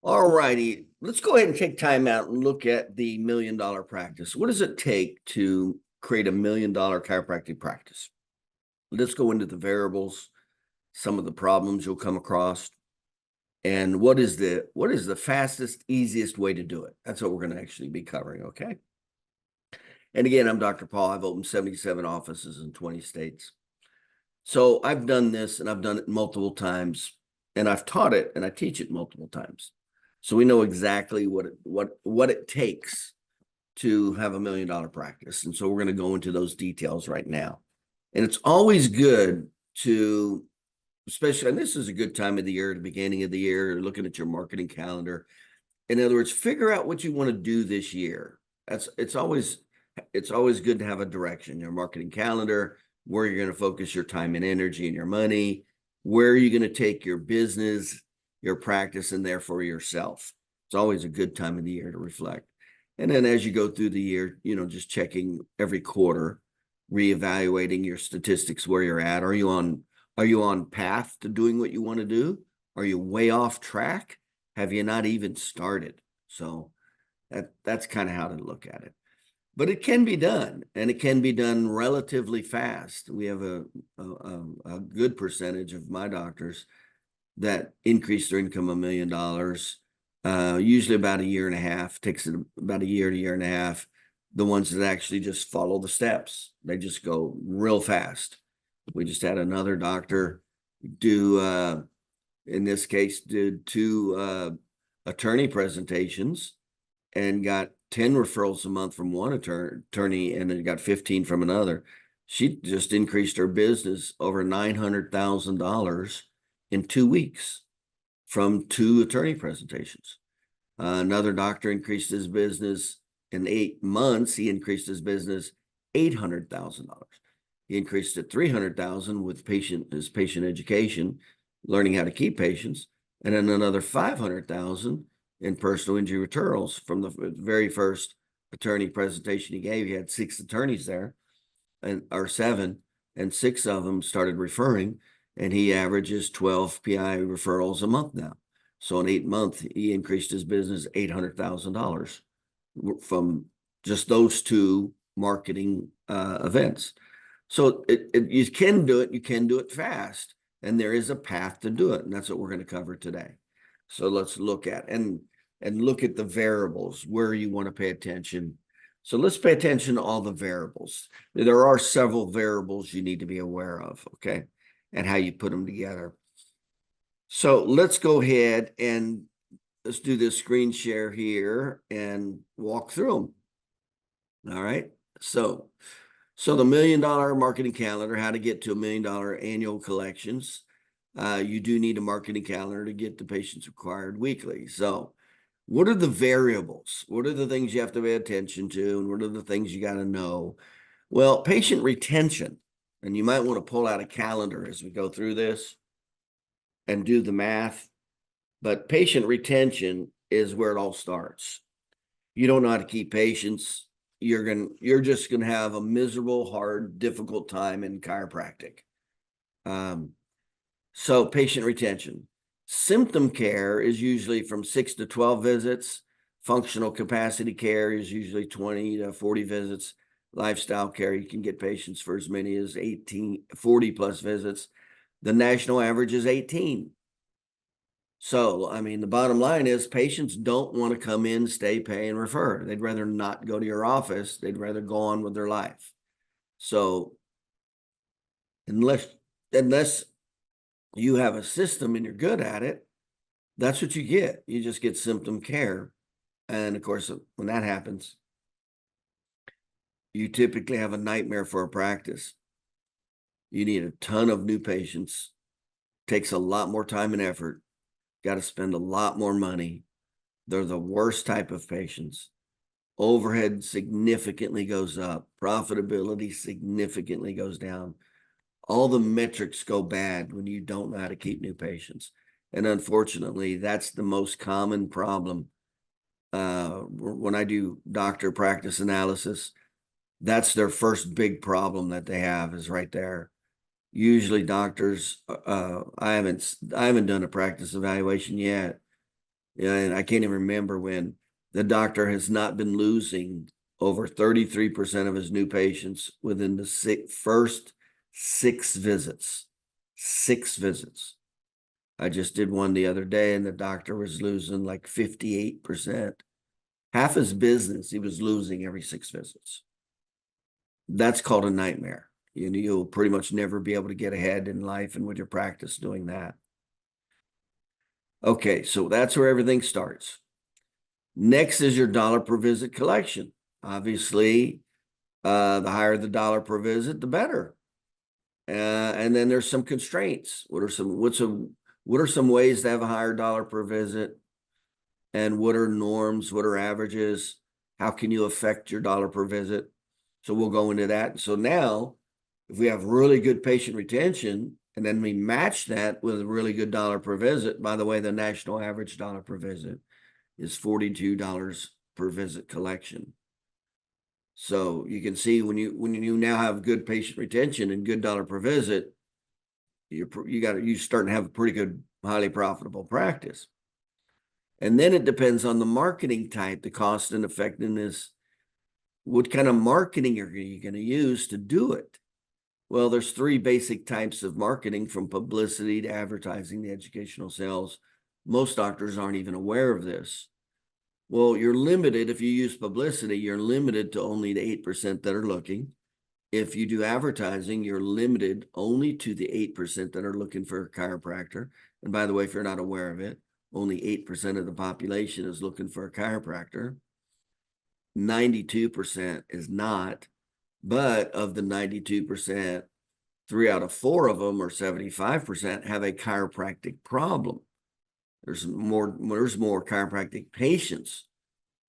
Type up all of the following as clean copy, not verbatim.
All righty, let's go ahead and take time out and look at the $1 million practice. What does it take to create a $1 million chiropractic practice? Let's go into the variables, some of the problems you'll come across, and what is the fastest, easiest way to do it. That's what we're going to actually be covering, okay? And again, I'm Dr. Paul. I've opened 77 offices in 20 states. So I've done this and I've done it multiple times, and I've taught it and I teach it multiple times. So we know exactly what it takes to have a $1 million practice. And so we're going to go into those details right now. And it's always good to, especially, and this is a good time of the year, the beginning of the year, looking at your marketing calendar. In other words, figure out what you want to do this year. It's always good to have a direction, your marketing calendar, where you're going to focus your time and energy and your money, where are you going to take your business, your practice, and therefore yourself. It's always a good time of the year to reflect. And then as you go through the year, just checking every quarter, reevaluating your statistics, where you're at. Are you on path to doing what you want to do? Are you way off track? Have you not even started? So that's kind of how to look at it. But it can be done, and it can be done relatively fast. We have a good percentage of my doctors that increase their income $1 million, usually about a year and a half. Takes it about a year to year and a half. The ones that actually just follow the steps, they just go real fast. We just had another doctor do, in this case, did 2 attorney presentations and got 10 referrals a month from one attorney and then got 15 from another. She just increased her business over $900,000 in 2 weeks from 2 attorney presentations. Another doctor increased his business in 8 months. He increased his business $800,000. He increased it $300,000 with his patient education, learning how to keep patients, and then another $500,000 in personal injury referrals from the very first attorney presentation he gave. He had 6 attorneys there, or 7, and 6 of them started referring, and he averages 12 PI referrals a month now. So in 8 months, he increased his business $800,000 from just those 2 marketing events. So you can do it. You can do it fast, and there is a path to do it, and that's what we're going to cover today. So let's look at and look at the variables where you want to pay attention. So let's pay attention to all the variables. There are several variables you need to be aware of, okay, and how you put them together. So let's go ahead and let's do this screen share here and walk through them. All right. So the $1 million marketing calendar, how to get to $1 million annual collections. You do need a marketing calendar to get the patients required weekly. So what are the variables? What are the things you have to pay attention to? And what are the things you got to know? Well, patient retention, and you might want to pull out a calendar as we go through this and do the math. But patient retention is where it all starts. You don't know how to keep patients, you're just going to have a miserable, hard, difficult time in chiropractic. So patient retention. Symptom care is usually from 6 to 12 visits. Functional capacity care is usually 20 to 40 visits. Lifestyle care, you can get patients for as many as 40 plus visits. The national average is 18. So, I mean, the bottom line is patients don't want to come in, stay, pay, and refer. They'd rather not go to your office. They'd rather go on with their life. So unless you have a system and you're good at it, that's what you get. You just get symptom care. And of course, when that happens, you typically have a nightmare for a practice. You need a ton of new patients. Takes a lot more time and effort. Got to spend a lot more money. They're the worst type of patients. Overhead significantly goes up. Profitability significantly goes down. All the metrics go bad when you don't know how to keep new patients. And unfortunately, that's the most common problem. When I do doctor practice analysis, that's their first big problem that they have is right there. Usually doctors, I haven't done a practice evaluation yet, Yeah, and I can't even remember when the doctor has not been losing over 33% of his new patients within the first 6 visits. 6 visits. I just did one the other day, and the doctor was losing like 58%. Half his business he was losing every 6 visits. That's called a nightmare. You'll pretty much never be able to get ahead in life and with your practice doing that. Okay, so that's where everything starts. Next is your dollar per visit collection. Obviously, the higher the dollar per visit, the better. And then there's some constraints. What are some ways to have a higher dollar per visit? And what are norms? What are averages? How can you affect your dollar per visit? So we'll go into that. So now, if we have really good patient retention, and then we match that with a really good dollar per visit, by the way, the national average dollar per visit is $42 per visit collection. So you can see when you now have good patient retention and good dollar per visit, you starting to have a pretty good, highly profitable practice. And then it depends on the marketing type, the cost and effectiveness. What kind of marketing are you going to use to do it? Well, there's 3 basic types of marketing, from publicity to advertising to educational sales. Most doctors aren't even aware of this. Well, you're limited. If you use publicity, you're limited to only the 8% that are looking. If you do advertising, you're limited only to the 8% that are looking for a chiropractor. And by the way, if you're not aware of it, only 8% of the population is looking for a chiropractor. 92% is not. But of the 92%, 3 out of 4 of them, or 75%, have a chiropractic problem. There's more chiropractic patients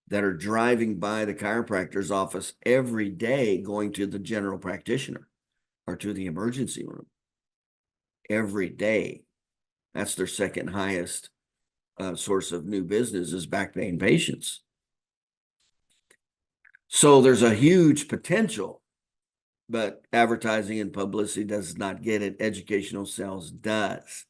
that are driving by the chiropractor's office every day, going to the general practitioner or to the emergency room every day. That's their second highest source of new business, is back pain patients. So there's a huge potential, but advertising and publicity does not get it. Educational sales does.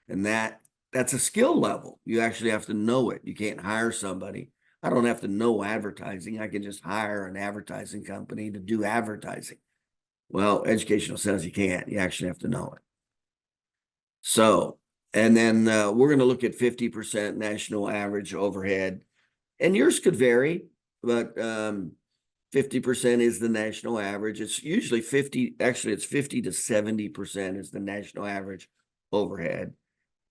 And that's a skill level. You actually have to know it. You can't hire somebody. I don't have to know advertising. I can just hire an advertising company to do advertising. Well, educational sales, you can't. You actually have to know it. So, and then we're going to look at 50% national average overhead. And yours could vary, but 50% is the national average. It's usually 50, actually it's 50 to 70% is the national average overhead.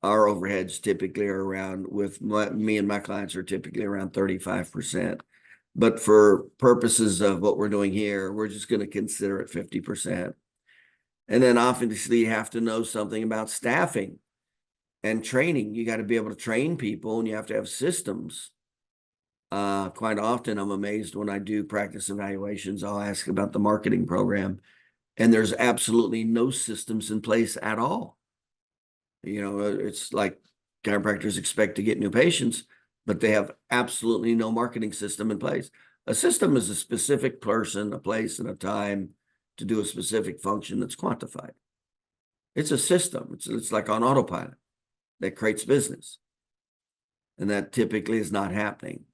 Our overheads typically are around, with me and my clients, are typically around 35%. But for purposes of what we're doing here, we're just going to consider it 50%. And then obviously you have to know something about staffing and training. You got to be able to train people, and you have to have systems. Quite often I'm amazed when I do practice evaluations. I'll ask about the marketing program, and there's absolutely no systems in place at all. It's like chiropractors expect to get new patients, but they have absolutely no marketing system in place. A system is a specific person, a place, and a time to do a specific function that's quantified. It's a system. It's like on autopilot that creates business. And that typically is not happening.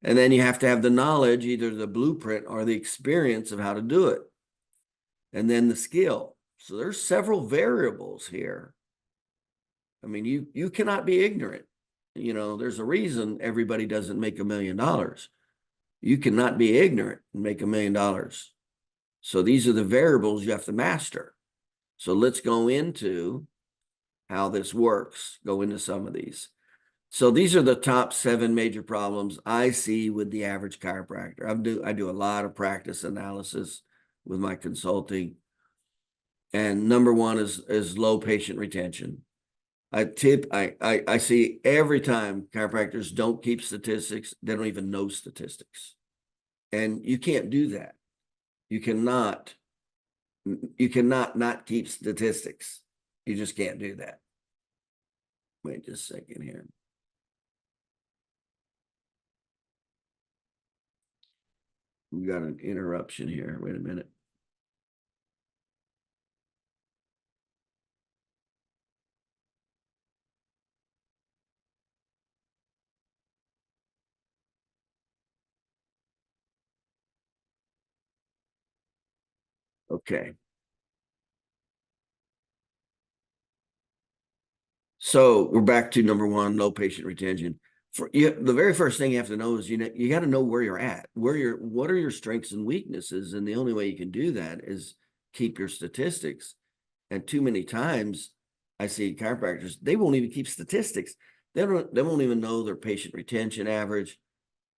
And then you have to have the knowledge, either the blueprint or the experience of how to do it. And then the skill. So there's several variables here. I mean, you cannot be ignorant. There's a reason everybody doesn't make $1 million. You cannot be ignorant and make $1 million. So these are the variables you have to master. So let's go into how this works, go into some of these. So these are the top 7 major problems I see with the average chiropractor. I do a lot of practice analysis with my consulting. And number 1 is low patient retention. I see every time chiropractors don't keep statistics, they don't even know statistics. And you can't do that. You cannot not keep statistics. You just can't do that. Wait just a second here. We got an interruption here. Wait a minute. Okay. So we're back to number one, low patient retention. For you, the very first thing you have to know is you got to know where you're at, what are your strengths and weaknesses, and the only way you can do that is keep your statistics. And too many times, I see chiropractors, they won't even keep statistics. They won't even know their patient retention average,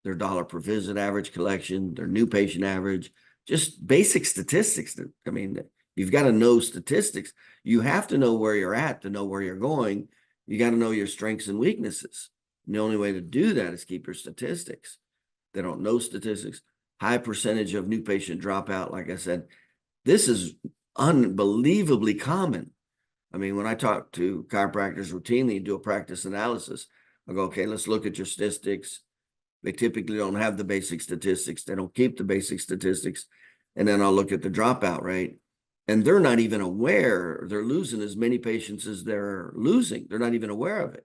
their dollar per visit average collection, their new patient average, just basic statistics. I mean, you've got to know statistics. You have to know where you're at to know where you're going. You got to know your strengths and weaknesses. And the only way to do that is keep your statistics. They don't know statistics. High percentage of new patient dropout. Like I said, this is unbelievably common. I mean, when I talk to chiropractors routinely and do a practice analysis, I go, okay, let's look at your statistics. They typically don't have the basic statistics. They don't keep the basic statistics. And then I'll look at the dropout rate. And they're not even aware they're losing as many patients as they're losing. They're not even aware of it.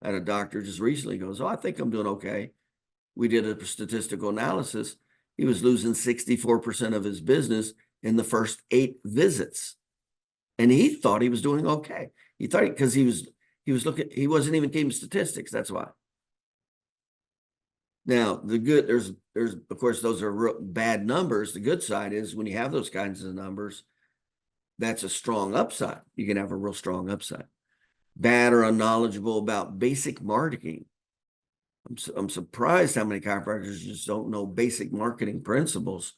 I had a doctor just recently goes, oh, I think I'm doing okay. We did a statistical analysis. He was losing 64% of his business in the first 8 visits. And he thought he was doing okay. He thought because he was looking, he wasn't even keeping statistics. That's why. Now, there's of course, those are real bad numbers. The good side is when you have those kinds of numbers, that's a strong upside. You can have a real strong upside. Bad or unknowledgeable about basic marketing. I'm surprised how many chiropractors just don't know basic marketing principles.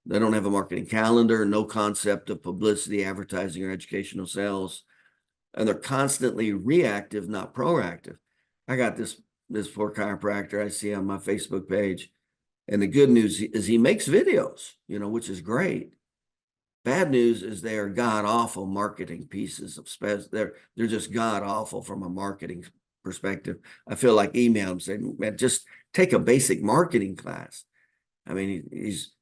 They don't have a marketing calendar, no concept of publicity, advertising, or educational sales. And they're constantly reactive, not proactive. I got this poor chiropractor I see on my Facebook page. And the good news is he makes videos, which is great. Bad news is they are god awful marketing pieces of they're just god awful from a marketing perspective. I feel like email him saying, man, just take a basic marketing class. I mean, he's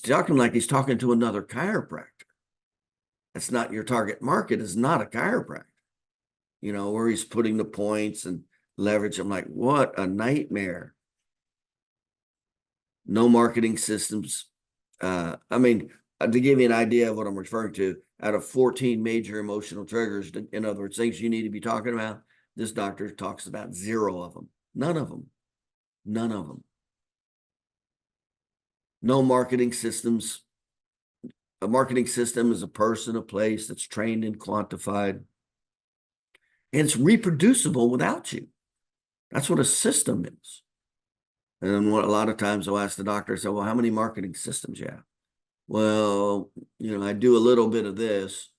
talking like he's talking to another chiropractor. That's not your target market, is not a chiropractor, where he's putting the points and leverage. I'm like, what a nightmare. No marketing systems. I mean, to give you an idea of what I'm referring to, out of 14 major emotional triggers, in other words, things you need to be talking about, this doctor talks about 0 of them. None of them. None of them. No marketing systems. A marketing system is a person, a place that's trained and quantified. And it's reproducible without you. That's what a system is. And then a lot of times I'll ask the doctor, I say, well, how many marketing systems you have? Well, I do a little bit of this.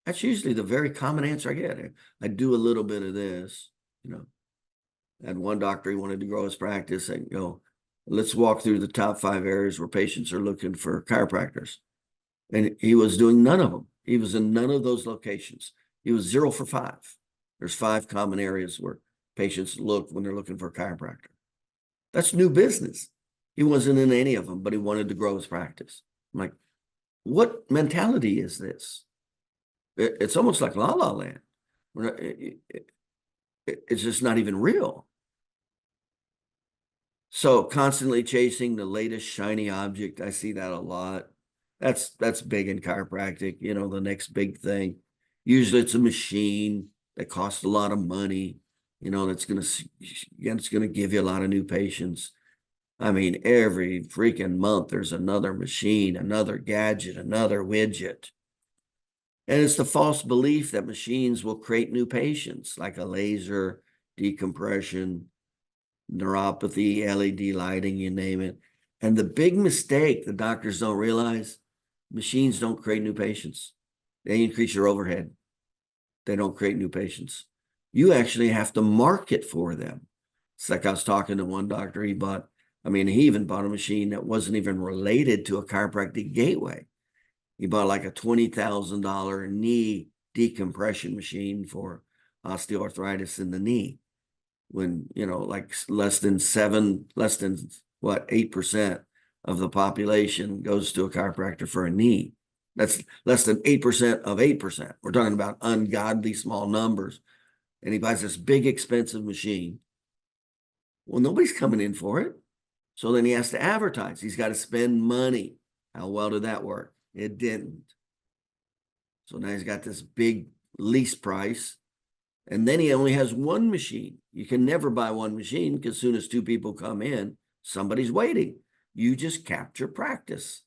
That's usually the very common answer I get. I do a little bit of this, And one doctor, he wanted to grow his practice and go, let's walk through the top 5 areas where patients are looking for chiropractors. And he was doing none of them. He was in none of those locations. He was 0 for 5. There's 5 common areas where patients look when they're looking for a chiropractor. That's new business. He wasn't in any of them, but he wanted to grow his practice. I'm like, what mentality is this? It's almost like La La Land. It's just not even real. So constantly chasing the latest shiny object. I see that a lot. That's big in chiropractic, the next big thing. Usually it's a machine that costs a lot of money, that's going to give you a lot of new patients. I mean, every freaking month, there's another machine, another gadget, another widget. And it's the false belief that machines will create new patients, like a laser, decompression, neuropathy, LED lighting, you name it. And the big mistake the doctors don't realize, machines don't create new patients. They increase your overhead. They don't create new patients. You actually have to market for them. It's like I was talking to one doctor, he even bought a machine that wasn't even related to a chiropractic gateway. He bought like a $20,000 knee decompression machine for osteoarthritis in the knee. When, like less than 8% of the population goes to a chiropractor for a knee. That's less than 8% of 8%. We're talking about ungodly small numbers. And he buys this big expensive machine. Well, nobody's coming in for it. So then he has to advertise. He's got to spend money. How well did that work? It didn't. So now he's got this big lease price. And then he only has one machine. You can never buy one machine because as soon as two people come in, somebody's waiting. You just capture practice.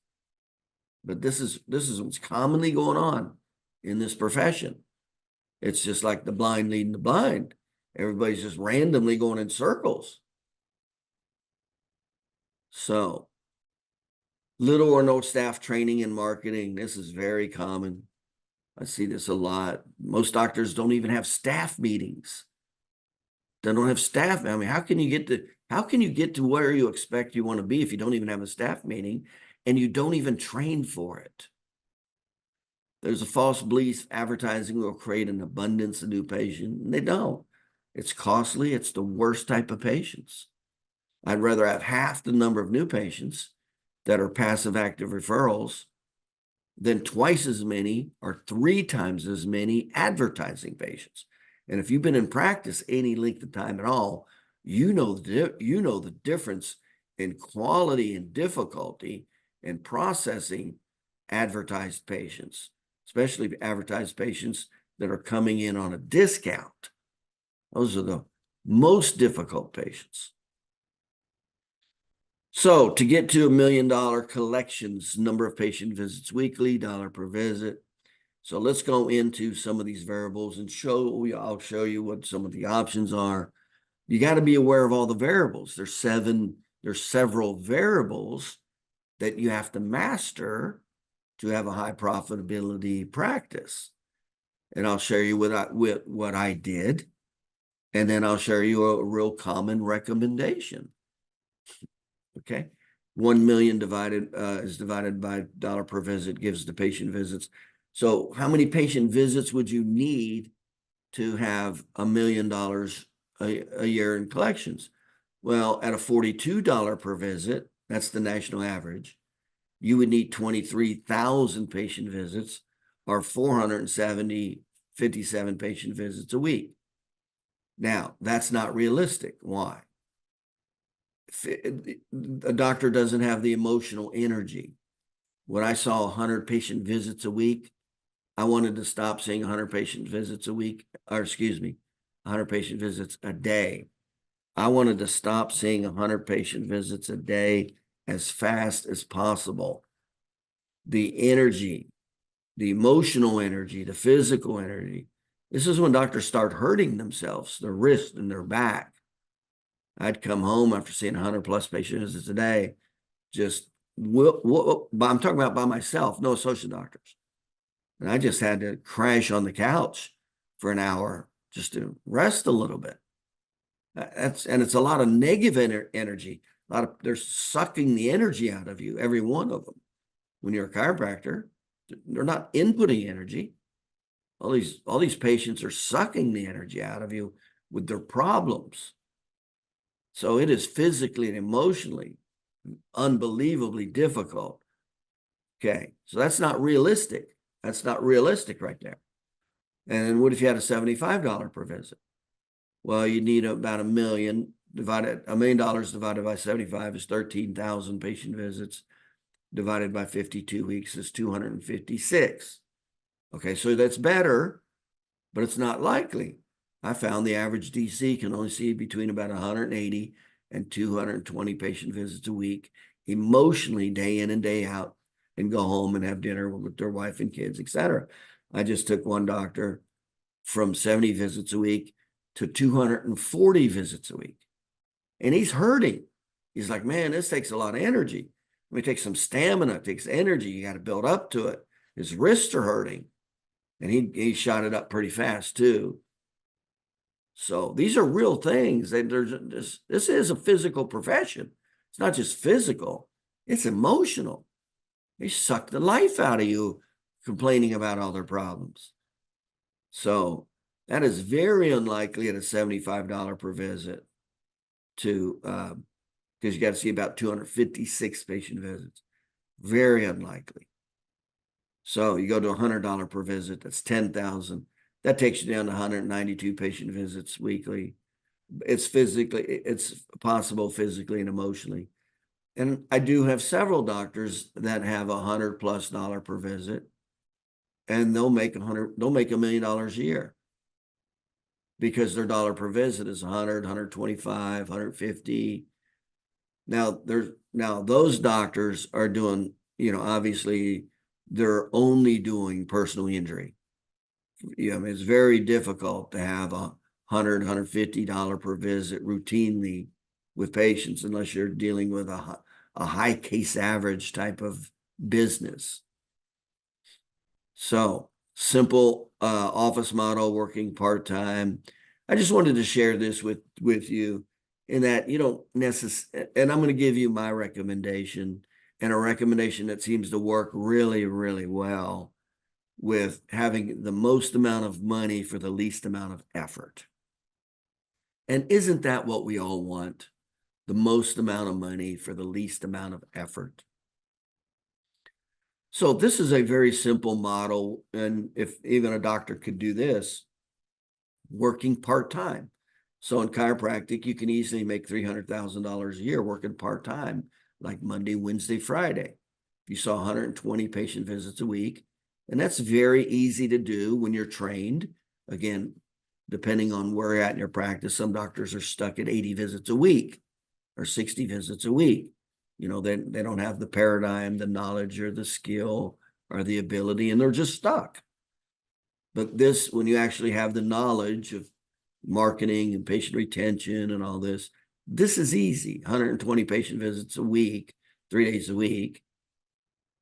But this is what's commonly going on in this profession. It's just like the blind leading the blind. Everybody's just randomly going in circles. So little or no staff training and marketing. This is very common. I see this a lot. Most doctors don't even have staff meetings. They don't have staff. I mean, how can you get to where you expect you want to be if you don't even have a staff meeting and you don't even train for it? There's a false belief advertising will create an abundance of new patients, and they don't. It's costly. It's the worst type of patients. I'd rather have half the number of new patients that are passive active referrals than twice as many or 3 times as many advertising patients. And if you've been in practice any length of time at all, you know the difference in quality and difficulty in processing advertised patients, especially advertised patients that are coming in on a discount. Those are the most difficult patients. So to get to $1 million collections, number of patient visits weekly, dollar per visit. So let's go into some of these variables and I'll show you what some of the options are. You got to be aware of all the variables. There's several variables that you have to master to have a high profitability practice. And I'll share you what I did. And then I'll share you a real common recommendation. Okay. 1 million is divided by dollar per visit gives the patient visits. So how many patient visits would you need to have $1 million a year in collections? Well, at a $42 per visit, that's the national average, you would need 23,000 patient visits or 57 patient visits a week. Now, that's not realistic. Why? A doctor doesn't have the emotional energy. When I saw 100 patient visits a week, I wanted to stop seeing 100 patient visits a week, 100 patient visits a day. I wanted to stop seeing 100 patient visits a day as fast as possible. The energy, the emotional energy, the physical energy. This is when doctors start hurting themselves, their wrist and their back. I'd come home after seeing 100 plus patient visits a day, I'm talking about by myself, no associate doctors. And I just had to crash on the couch for an hour just to rest a little bit. And it's a lot of negative energy. They're sucking the energy out of you, every one of them. When you're a chiropractor, they're not inputting energy. All these patients are sucking the energy out of you with their problems. So it is physically and emotionally unbelievably difficult. Okay, so that's not realistic. That's not realistic right there. And what if you had a $75 per visit? Well, you need about $1 million divided by 75 is 13,000 patient visits divided by 52 weeks is 256. Okay, so that's better, but it's not likely. I found the average DC can only see between about 180 and 220 patient visits a week, emotionally day in and day out, and go home and have dinner with their wife and kids, etc. I just took one doctor from 70 visits a week to 240 visits a week. And he's hurting. He's like, man, this takes a lot of energy. It takes some stamina, it takes energy. You got to build up to it. His wrists are hurting. And he shot it up pretty fast too. So these are real things. This is a physical profession. It's not just physical, it's emotional. They suck the life out of you complaining about all their problems. So that is very unlikely at a $75 per visit because you got to see about 256 patient visits. Very unlikely. So you go to $100 per visit, that's 10,000. That takes you down to 192 patient visits weekly. It's possible physically and emotionally. And I do have several doctors that have $100+ per visit, and they'll make $1 million a year because their dollar per visit is 100, 125, 150. Now those doctors are doing, obviously they're only doing personal injury. It's very difficult to have $100 per visit routinely with patients unless you're dealing with a high case average type of business. So simple office model, working part-time. I just wanted to share this with you in that you don't necessarily, and I'm going to give you my recommendation, and a recommendation that seems to work really, really well with having the most amount of money for the least amount of effort. And isn't that what we all want? The most amount of money for the least amount of effort. So this is a very simple model. And if even a doctor could do this, working part-time. So in chiropractic, you can easily make $300,000 a year working part-time, like Monday, Wednesday, Friday. If you saw 120 patient visits a week, and that's very easy to do when you're trained. Again, depending on where you're at in your practice, some doctors are stuck at 80 visits a week or 60 visits a week. They don't have the paradigm, the knowledge, or the skill, or the ability, and they're just stuck. But this, when you actually have the knowledge of marketing and patient retention and all this, this is easy. 120 patient visits a week, 3 days a week.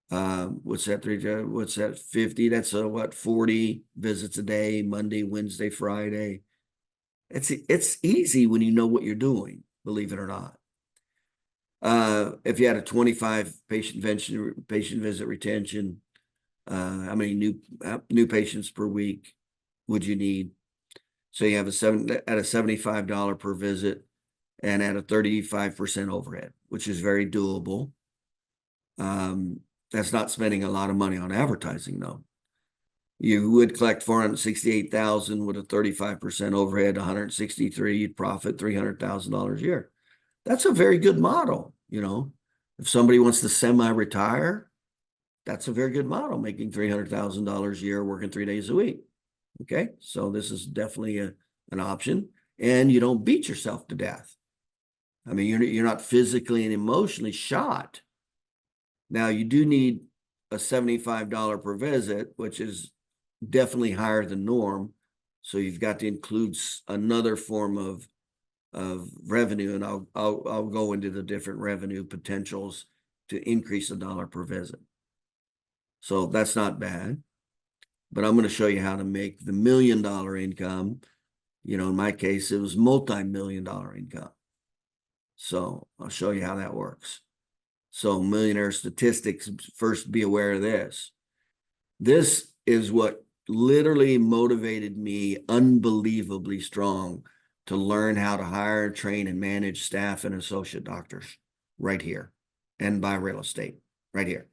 What's that? What's that? 50? That's 40 visits a day, Monday, Wednesday, Friday. It's easy when you know what you're doing, believe it or not. If you had a 25 patient visit retention, how many new patients per week would you need? So you have at a $75 per visit and at a 35% overhead, which is very doable. That's not spending a lot of money on advertising, though. You would collect $468,000 with a 35% overhead, 163, you'd profit $300,000 a year. That's a very good model. If somebody wants to semi-retire, that's a very good model, making $300,000 a year, working 3 days a week. Okay, so this is definitely an option, and you don't beat yourself to death. I mean, you're not physically and emotionally shot. Now, you do need a $75 per visit, which is definitely higher than norm. So you've got to include another form of revenue, and I'll go into the different revenue potentials to increase the dollar per visit. So that's not bad, but I'm going to show you how to make the $1 million income. In my case, it was multi-million-dollar income. So I'll show you how that works. So millionaire statistics, first be aware of this. This is what literally motivated me unbelievably strong to learn how to hire, train, and manage staff and associate doctors right here, and buy real estate right here.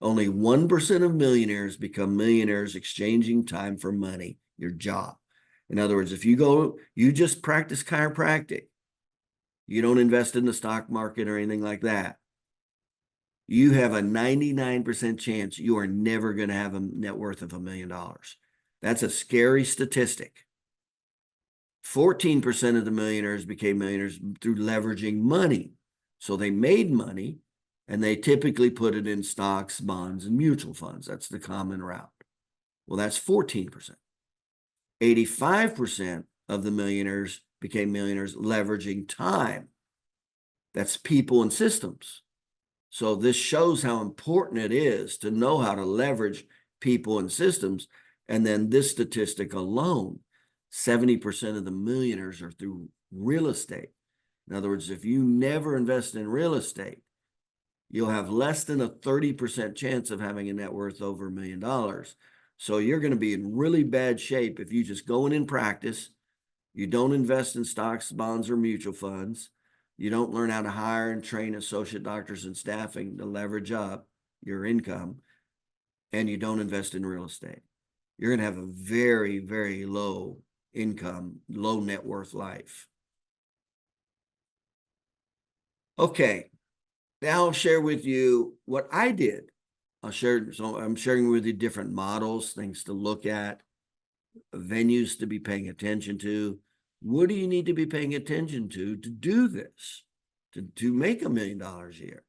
Only 1% of millionaires become millionaires exchanging time for money, your job. In other words, if you just practice chiropractic, you don't invest in the stock market or anything like that, you have a 99% chance you are never going to have a net worth of $1 million. That's a scary statistic. 14% of the millionaires became millionaires through leveraging money. So they made money, and they typically put it in stocks, bonds, and mutual funds. That's the common route. Well, that's 14%. 85% of the millionaires became millionaires leveraging time. That's people and systems. So this shows how important it is to know how to leverage people and systems. And then this statistic alone, 70% of the millionaires are through real estate. In other words, if you never invest in real estate, you'll have less than a 30% chance of having a net worth over $1 million. So you're going to be in really bad shape if you just go in practice, you don't invest in stocks, bonds, or mutual funds, you don't learn how to hire and train associate doctors and staffing to leverage up your income, and you don't invest in real estate. You're going to have a very, very low income, low net worth life. Okay, Now I'll share with you what I did. So I'm sharing with you different models, things to look at, venues to be paying attention to. What do you need to be paying attention to do this, to make $1 million a year?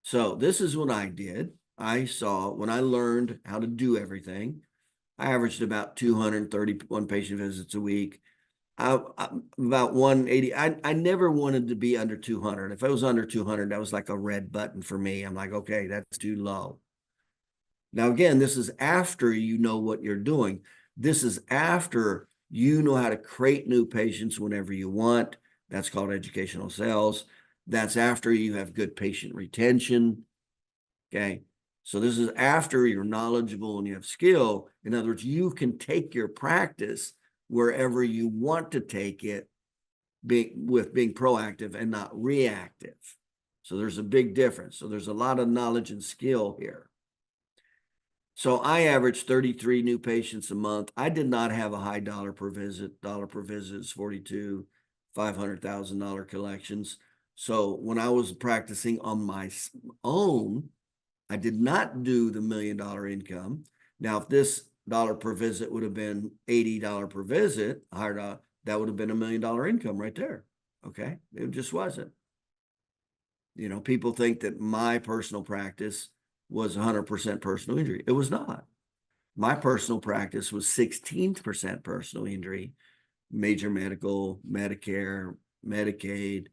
So this is what I did. I saw when I learned how to do everything, I averaged about 231 patient visits a week. About 180. I never wanted to be under 200. If I was under 200, that was like a red button for me. I'm like, okay, that's too low. Now, again, this is after you know what you're doing. This is after you know how to create new patients whenever you want. That's called educational sales. That's after you have good patient retention. Okay. So this is after you're knowledgeable and you have skill. In other words, you can take your practice wherever you want to take it, being proactive and not reactive. So there's a big difference. So there's a lot of knowledge and skill here. So I averaged 33 new patients a month. I did not have a high dollar per visit. Dollar per visit is 42, $500,000 collections. So when I was practicing on my own, I did not do the $1 million income. Now, if this dollar per visit would have been $80 per visit, that would have been $1 million income right there. Okay. It just wasn't. You know, people think that my personal practice was 100% personal injury. It was not. My personal practice was 16% personal injury, major medical, Medicare, Medicaid,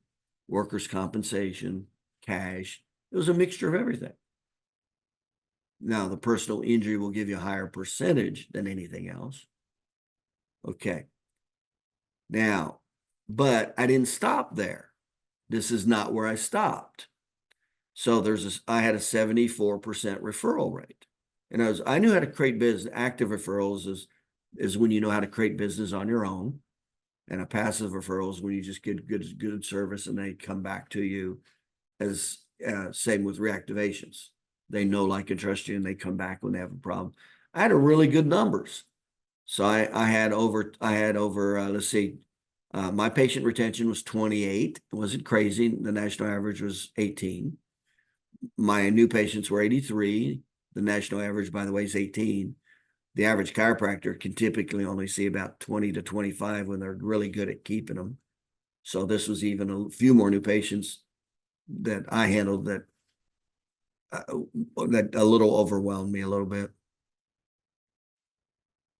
workers' compensation, cash. It was a mixture of everything. Now, the personal injury will give you a higher percentage than anything else. Okay. Now, but I didn't stop there. This is not where I stopped. So I had a 74% referral rate. And I knew how to create business. Active referrals is when you know how to create business on your own. And a passive referral is when you just get good service and they come back to you. As same with reactivations. They know, like, and trust you, and they come back when they have a problem. I had a really good numbers. So I had over, let's see, my patient retention was 28. It wasn't crazy. The national average was 18. My new patients were 83. The national average, by the way, is 18. The average chiropractor can typically only see about 20 to 25 when they're really good at keeping them. So this was even a few more new patients that I handled that a little overwhelmed me a little bit.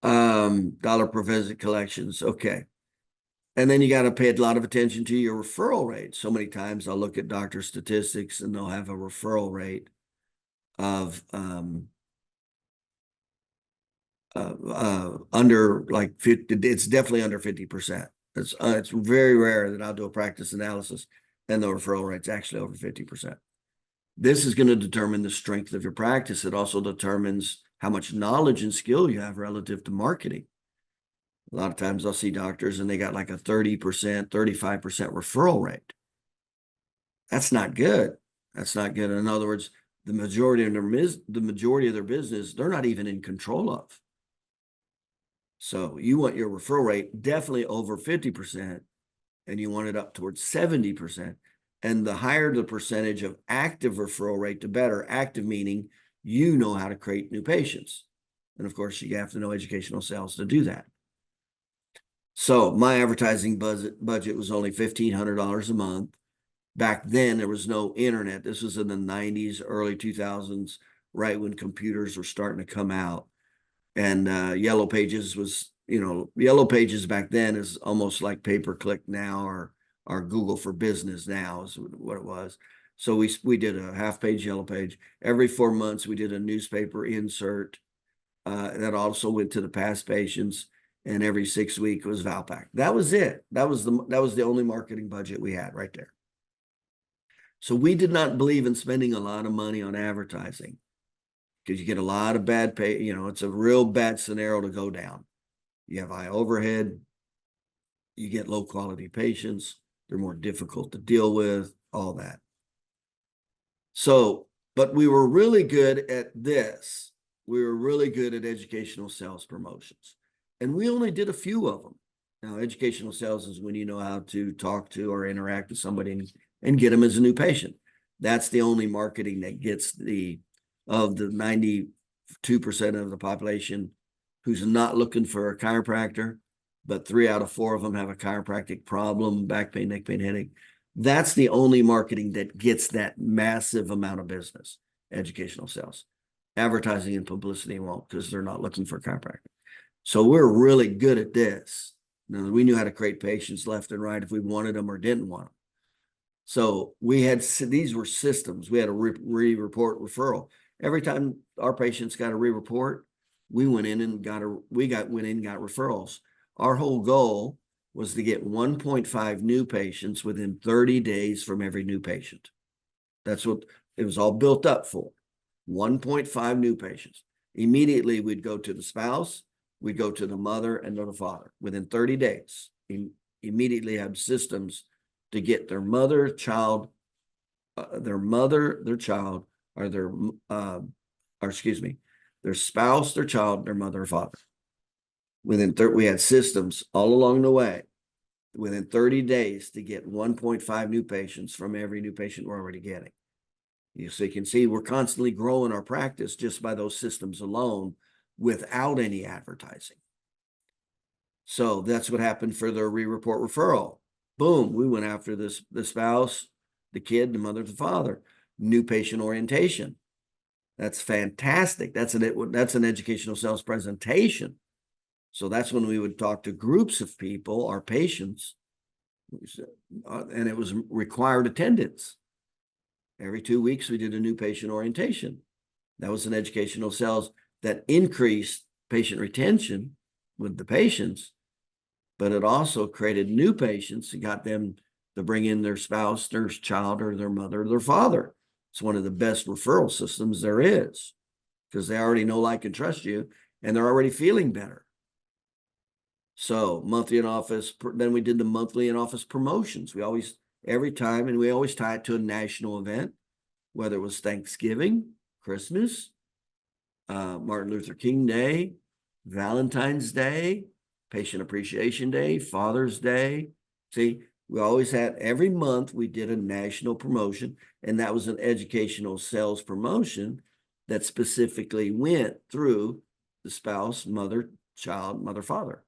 Dollar per visit collections. Okay. And then you got to pay a lot of attention to your referral rate. So many times I'll look at doctor statistics and they'll have a referral rate of under like 50. It's definitely under 50%. It's very rare that I'll do a practice analysis and the referral rate's actually over 50%. This is going to determine the strength of your practice. It also determines how much knowledge and skill you have relative to marketing. A lot of times I'll see doctors and they got like a 30%, 35% referral rate. That's not good. That's not good. In other words, the majority of their business, they're not even in control of. So you want your referral rate definitely over 50%, and you want it up towards 70%. And the higher the percentage of active referral rate, the better. Active meaning you know how to create new patients. And of course, you have to know educational sales to do that. So my advertising budget was only $1,500 a month. Back then, there was no internet. This was in the 90s, early 2000s, right when computers were starting to come out. And Yellow Pages was, Yellow Pages back then is almost like pay-per-click now, or Google for Business now is what it was. So we did a half-page Yellow Page. Every 4 months, we did a newspaper insert that also went to the past patients. And every 6 weeks was Valpak. That was it. That was the only marketing budget we had right there. So we did not believe in spending a lot of money on advertising because you get a lot of bad pay. It's a real bad scenario to go down. You have high overhead. You get low quality patients. They're more difficult to deal with, all that. So, but we were really good at this. We were really good at educational sales promotions. And we only did a few of them. Now, educational sales is when you know how to talk to or interact with somebody and get them as a new patient. That's the only marketing that gets of the 92% of the population who's not looking for a chiropractor, but 3 out of 4 of them have a chiropractic problem, back pain, neck pain, headache. That's the only marketing that gets that massive amount of business, educational sales. Advertising and publicity won't, because they're not looking for a chiropractor. So we're really good at this. Now, we knew how to create patients left and right if we wanted them or didn't want them. So these were systems. We had a re-report referral. Every time our patients got a re-report, we went in and got referrals. Our whole goal was to get 1.5 new patients within 30 days from every new patient. That's what it was all built up for. 1.5 new patients. Immediately, we'd go to the spouse, we'd go to the mother and to the father within 30 days. Immediately have systems to get their mother, child, their child, or their spouse, their child, their mother or father. We had systems all along the way within 30 days to get 1.5 new patients from every new patient we're already getting. So you can see we're constantly growing our practice just by those systems alone without any advertising. So that's what happened for the re-report referral. Boom, we went after the spouse, the kid, the mother, the father. New patient orientation. That's fantastic. That's an educational sales presentation. So that's when we would talk to groups of people, our patients, and it was required attendance. Every 2 weeks, we did a new patient orientation. That was an educational sales that increased patient retention with the patients, but it also created new patients and got them to bring in their spouse, their child, or their mother, or their father. It's one of the best referral systems there is, because they already know, like, and trust you, and they're already feeling better. So monthly in office, then we did the monthly in office promotions. Every time, and we always tie it to a national event, whether it was Thanksgiving, Christmas, Martin Luther King Day, Valentine's Day, Patient Appreciation Day, Father's Day. See, we always had, every month we did a national promotion, and that was an educational sales promotion that specifically went through the spouse, mother, child, mother, father.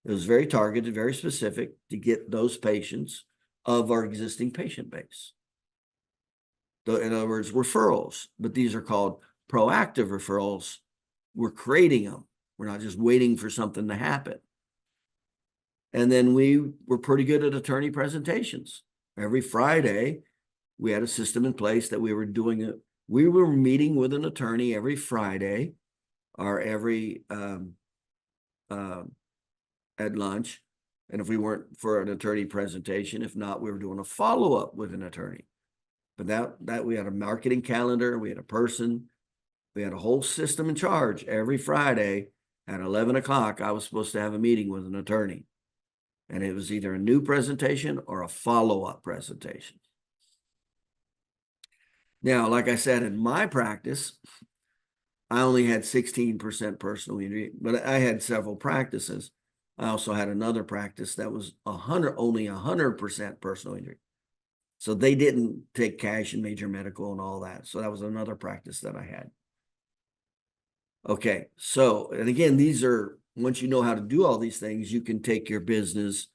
It was very targeted, very specific to get those patients of our existing patient base. In other words, referrals, but these are called proactive referrals. We're creating them. We're not just waiting for something to happen. And then we were pretty good at attorney presentations. Every Friday, we had a system in place that we were doing it. We were meeting with an attorney every Friday or every at lunch. And if we weren't for an attorney presentation, if not, we were doing a follow-up with an attorney. But that we had a marketing calendar, we had a person, we had a whole system in charge. Every Friday at 11 o'clock, I was supposed to have a meeting with an attorney. And it was either a new presentation or a follow-up presentation. Now, like I said, in my practice, I only had 16% personal injury, but I had several practices. I also had another practice that was only 100% personal injury. So they didn't take cash and major medical and all that. So that was another practice that I had. Okay, so, and again, these are, once you know how to do all these things, you can take your business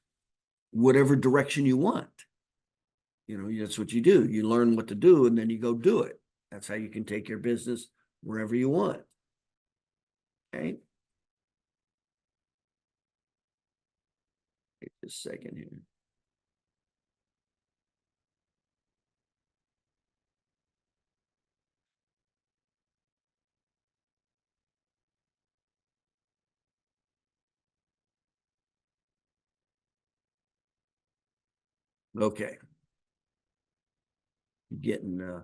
whatever direction you want. You know, that's what you do. You learn what to do, and then you go do it. That's how you can take your business wherever you want. Okay. Wait just a second here. Okay. Getting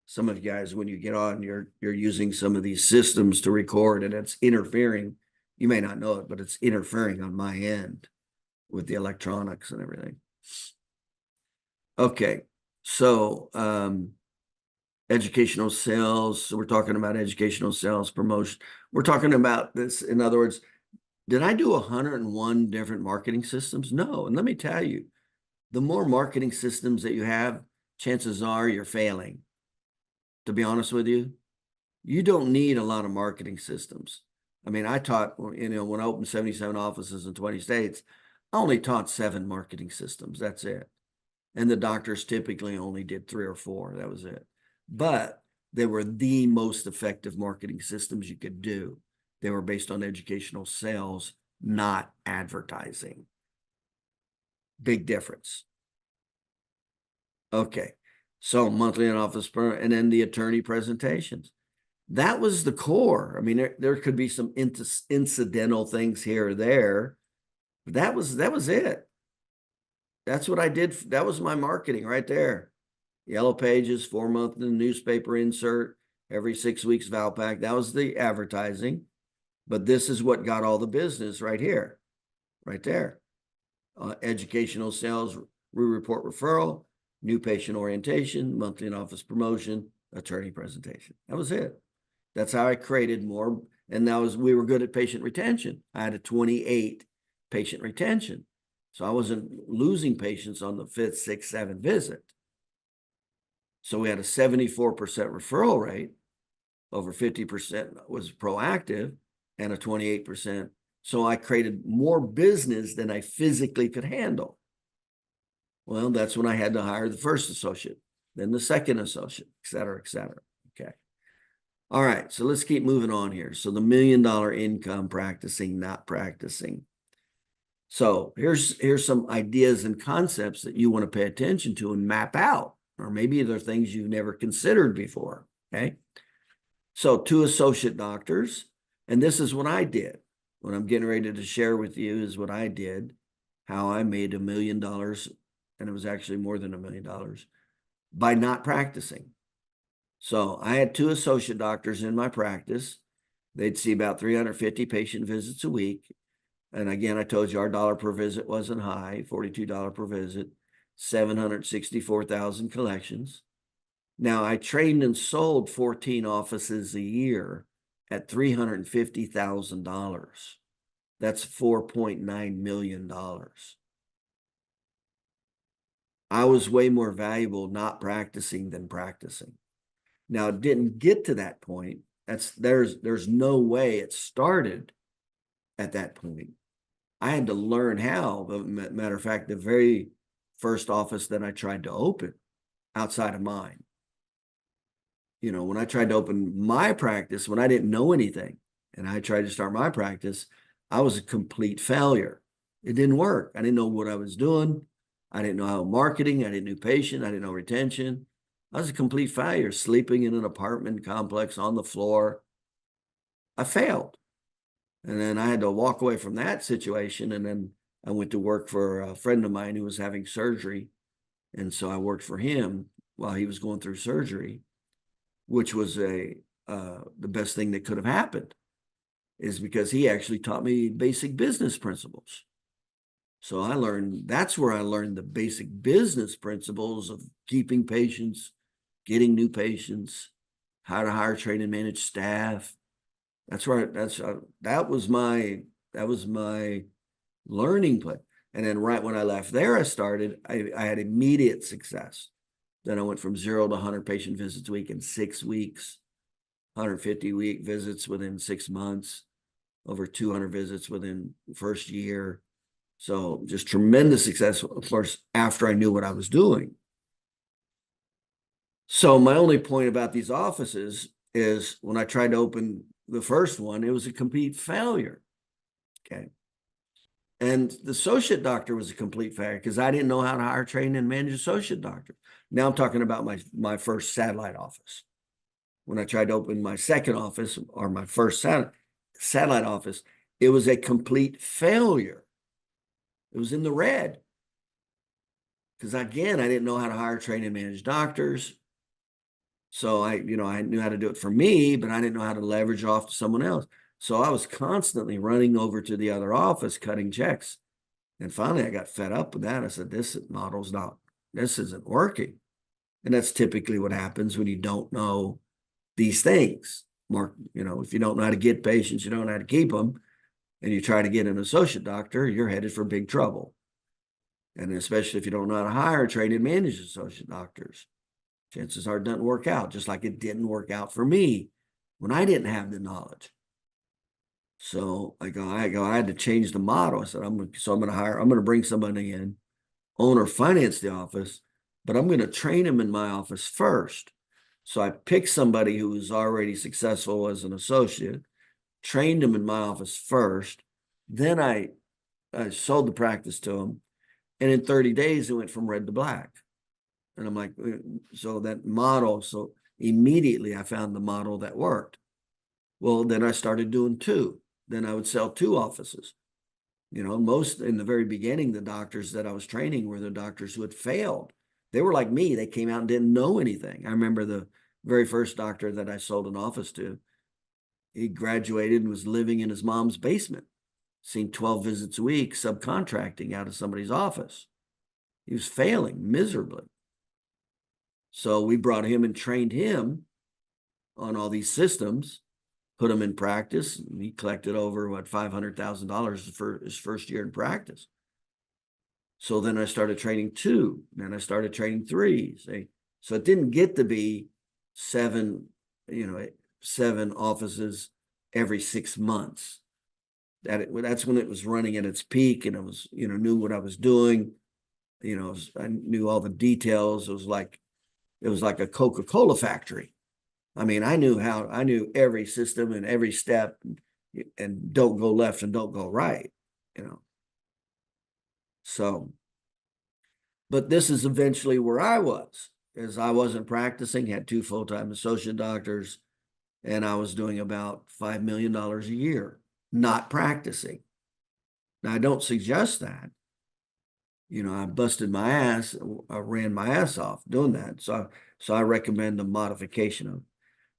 some of you guys, when you get on, you're using some of these systems to record, and it's interfering. You may not know it, but it's interfering on my end with the electronics and everything. Okay, so educational sales. So we're talking about educational sales promotion. We're talking about this. In other words, did I do 101 different marketing systems? No. And let me tell you, the more marketing systems that you have, chances are you're failing. To be honest with you, you don't need a lot of marketing systems. I mean, I taught, when I opened 77 offices in 20 states, I only taught 7 marketing systems. That's it. And the doctors typically only did 3 or 4. That was it. But they were the most effective marketing systems you could do. They were based on educational sales, not advertising. Big difference. Okay. So monthly in office, and then the attorney presentations. That was the core. I mean, there could be some incidental things here or there, but that was it. That's what I did. That was my marketing right there. Yellow pages, 4-month newspaper insert, every 6 weeks Valpak. That was the advertising. But this is what got all the business right here, right there. Educational sales, report referral, new patient orientation, monthly in office promotion, attorney presentation. That was it. That's how I created more. And we were good at patient retention. I had a 28 patient retention. So I wasn't losing patients on the 5th, 6th, 7th visit. So we had a 74% referral rate, over 50% was proactive, and a 28%. So I created more business than I physically could handle. Well, that's when I had to hire the first associate, then the second associate, et cetera, et cetera. Okay. All right. So let's keep moving on here. So the $1 million income, practicing, not practicing. So here's some ideas and concepts that you want to pay attention to and map out, or maybe they're things you've never considered before. Okay. So 2 associate doctors, and this is what I did. What I'm getting ready to share with you is what I did, how I made $1 million, and it was actually more than $1 million, by not practicing. So I had 2 associate doctors in my practice. They'd see about 350 patient visits a week. And again, I told you our dollar per visit wasn't high, $42 per visit, 764,000 collections. Now, I trained and sold 14 offices a year at $350,000. That's $4.9 million. I was way more valuable not practicing than practicing. Now, it didn't get to that point. There's no way it started at that point. I had to learn how. Matter of fact, the very first office that I tried to open outside of mine, when I tried to open my practice, when I didn't know anything, and I tried to start my practice, I was a complete failure. It didn't work. I didn't know what I was doing. I didn't know how marketing. I didn't know patient. I didn't know retention. I was a complete failure, sleeping in an apartment complex on the floor. I failed. And then I had to walk away from that situation. And then I went to work for a friend of mine who was having surgery. And so I worked for him while he was going through surgery, which was the best thing that could have happened, is because he actually taught me basic business principles. So that's where I learned the basic business principles of keeping patients, getting new patients, how to hire, train, and manage staff. That was my learning place. And then right when I left there, I had immediate success. Then I went from 0 to 100 patient visits a week in 6 weeks, 150 week visits within 6 months, over 200 visits within the first year. So just tremendous success, of course, after I knew what I was doing. So my only point about these offices is when I tried to open the first one, it was a complete failure. Okay. And the associate doctor was a complete failure because I didn't know how to hire, train, and manage associate doctor. Now I'm talking about my first satellite office. When I tried to open my second office, or my first satellite office, it was a complete failure. It was in the red. Because again, I didn't know how to hire, train, and manage doctors. So I knew how to do it for me, but I didn't know how to leverage off to someone else. So I was constantly running over to the other office, cutting checks. And finally, I got fed up with that. I said, this isn't working. And that's typically what happens when you don't know these things. If you don't know how to get patients, you don't know how to keep them, and you try to get an associate doctor, you're headed for big trouble. And especially if you don't know how to hire, train, and manage associate doctors, chances are it doesn't work out, just like it didn't work out for me when I didn't have the knowledge. So I had to change the model. I said, I'm going to bring somebody in, own or finance the office, but I'm going to train them in my office first. So I picked somebody who was already successful as an associate, trained them in my office first. Then I sold the practice to them. And in 30 days, it went from red to black. And I'm like, so that model, so immediately I found the model that worked. Well, then I started doing two. Then I would sell two offices. Most in the very beginning, the doctors that I was training were the doctors who had failed. They were like me. They came out and didn't know anything. I remember the very first doctor that I sold an office to. He graduated and was living in his mom's basement, seeing 12 visits a week, subcontracting out of somebody's office. He was failing miserably. So we brought him and trained him on all these systems, put him in practice. And he collected over $500,000 for his first year in practice. So then I started training two, then I started training three. So it didn't get to be seven offices every 6 months. That's when it was running at its peak, and it was, knew what I was doing. I knew all the details. It was like a Coca-Cola factory. I mean, I knew every system and every step, and don't go left and don't go right, So, but this is eventually where I was, as I wasn't practicing, had two full-time associate doctors, and I was doing about $5 million a year, not practicing. Now, I don't suggest that. I busted my ass, I ran my ass off doing that. So I recommend a modification of it.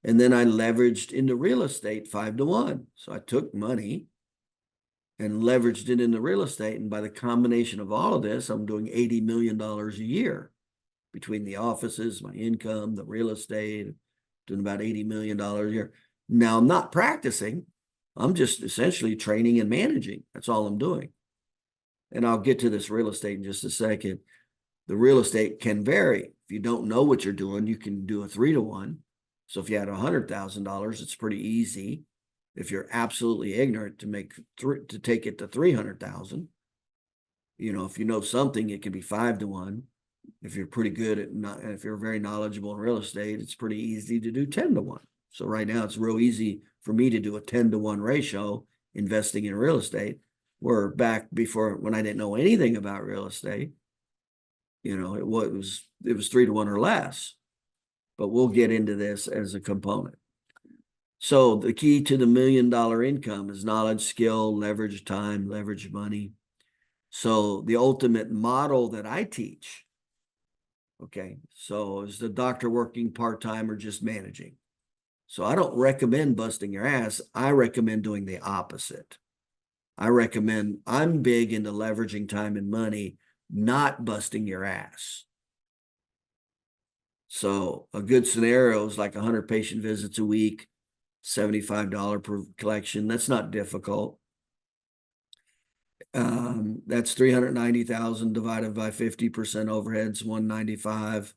And then I leveraged into real estate 5-to-1. So I took money and leveraged it into real estate. And by the combination of all of this, I'm doing $80 million a year between the offices, my income, the real estate, doing about $80 million a year. Now I'm not practicing. I'm just essentially training and managing. That's all I'm doing. And I'll get to this real estate in just a second. The real estate can vary. If you don't know what you're doing, you can do a 3-to-1. So if you had $100,000, it's pretty easy. If you're absolutely ignorant to take it to 300,000, if you know something, it can be 5-to-1. If you're pretty good if you're very knowledgeable in real estate, it's pretty easy to do 10-to-1. So right now it's real easy for me to do a 10-to-1 ratio investing in real estate. Where back before, when I didn't know anything about real estate, it was 3-to-1 or less. But we'll get into this as a component. So the key to the $1 million income is knowledge, skill, leverage time, leverage money. So the ultimate model that I teach, okay, so is the doctor working part-time or just managing? So I don't recommend busting your ass. I recommend doing the opposite. I'm big into leveraging time and money, not busting your ass. So a good scenario is like 100 patient visits a week, $75 per collection. That's not difficult. That's 390,000 divided by 50% overheads, 195.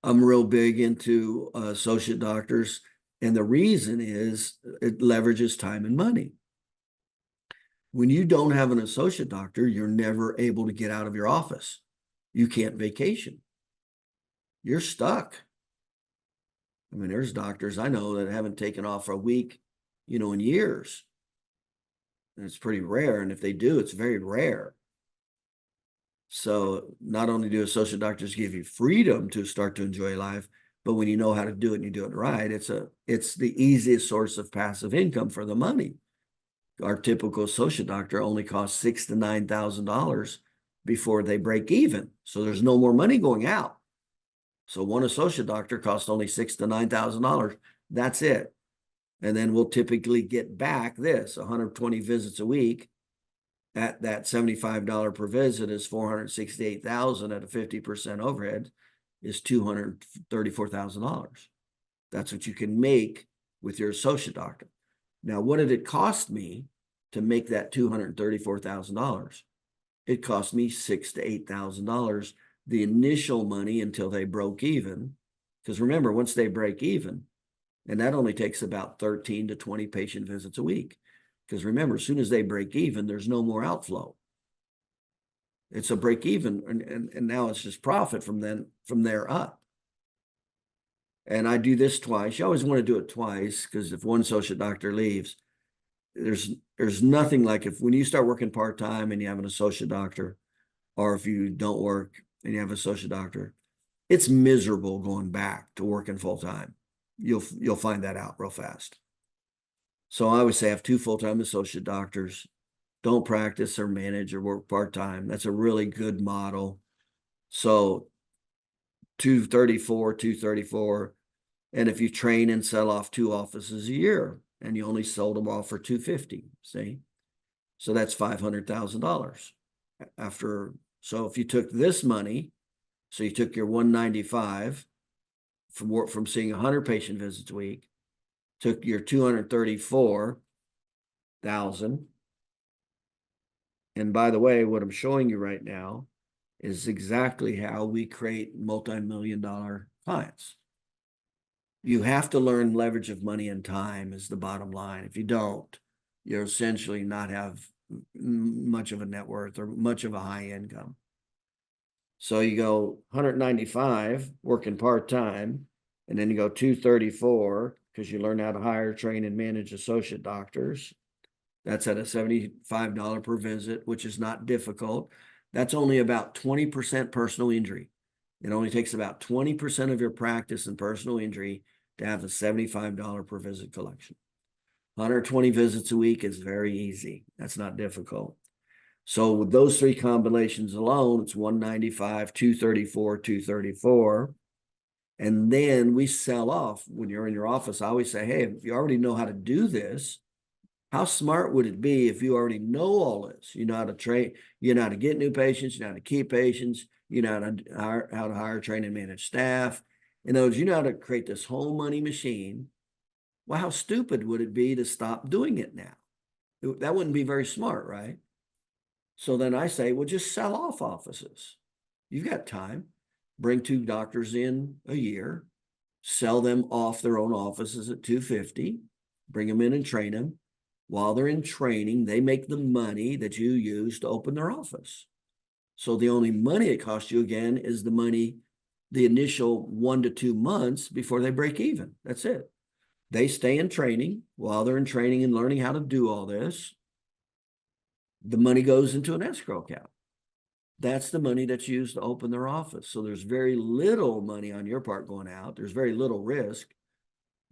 I'm real big into associate doctors, and the reason is it leverages time and money. When you don't have an associate doctor, you're never able to get out of your office. You can't vacation. You're stuck. I mean, there's doctors I know that haven't taken off for a week, in years. And it's pretty rare. And if they do, it's very rare. So not only do associate doctors give you freedom to start to enjoy life, but when you know how to do it and you do it right, it's the easiest source of passive income for the money. Our typical associate doctor only costs $6,000 to $9,000 before they break even. So there's no more money going out. So one associate doctor costs only $6,000 to $9,000. That's it. And then we'll typically get back 120 visits a week at that $75 per visit is $468,000 at a 50% overhead is $234,000. That's what you can make with your associate doctor. Now, what did it cost me to make that $234,000? it cost me $6,000 to $8,000, the initial money until they broke even. Because remember, once they break even, and that only takes about 13 to 20 patient visits a week. Because remember, as soon as they break even, there's no more outflow. It's a break even, and now it's just profit from there up. And I do this twice. You always want to do it twice, because if one associate doctor leaves, there's nothing like when you start working part-time and you have an associate doctor, or if you don't work and you have an associate doctor, it's miserable going back to working full-time. You'll find that out real fast. So I always say have 2 full-time associate doctors. Don't practice or manage or work part-time. That's a really good model. So 234. And if you train and sell off 2 offices a year and you only sold them off for 250, see? So that's $500,000 after. So if you took this money, so you took your 195 from seeing 100 patient visits a week, took your 234,000. And by the way, what I'm showing you right now is exactly how we create multi-million-dollar clients. You have to learn leverage of money and time is the bottom line. If you don't, you'll essentially not have much of a net worth or much of a high income. So you go 195 working part-time, and then you go 234 because you learn how to hire, train, and manage associate doctors. That's at a $75 per visit, which is not difficult. That's only about 20% personal injury. It only takes about 20% of your practice and personal injury to have a $75 per visit collection. 120 visits a week is very easy. That's not difficult. So with those 3 combinations alone, it's 195, 234, 234. And then we sell off. When you're in your office, I always say, hey, if you already know how to do this, how smart would it be if you already know all this? You know how to train, you know how to get new patients, you know how to keep patients, you know how to hire, train, and manage staff. In other words, you know how to create this whole money machine. Well, how stupid would it be to stop doing it now? That wouldn't be very smart, right? So then I say, well, just sell off offices. You've got time. Bring 2 doctors in a year, sell them off their own offices at $250, bring them in and train them. While they're in training, they make the money that you use to open their office. So the only money it costs you, again, is the money, the initial 1 to 2 months before they break even. That's it. They stay in training. While they're in training and learning how to do all this, the money goes into an escrow account. That's the money that's used to open their office. So there's very little money on your part going out. There's very little risk.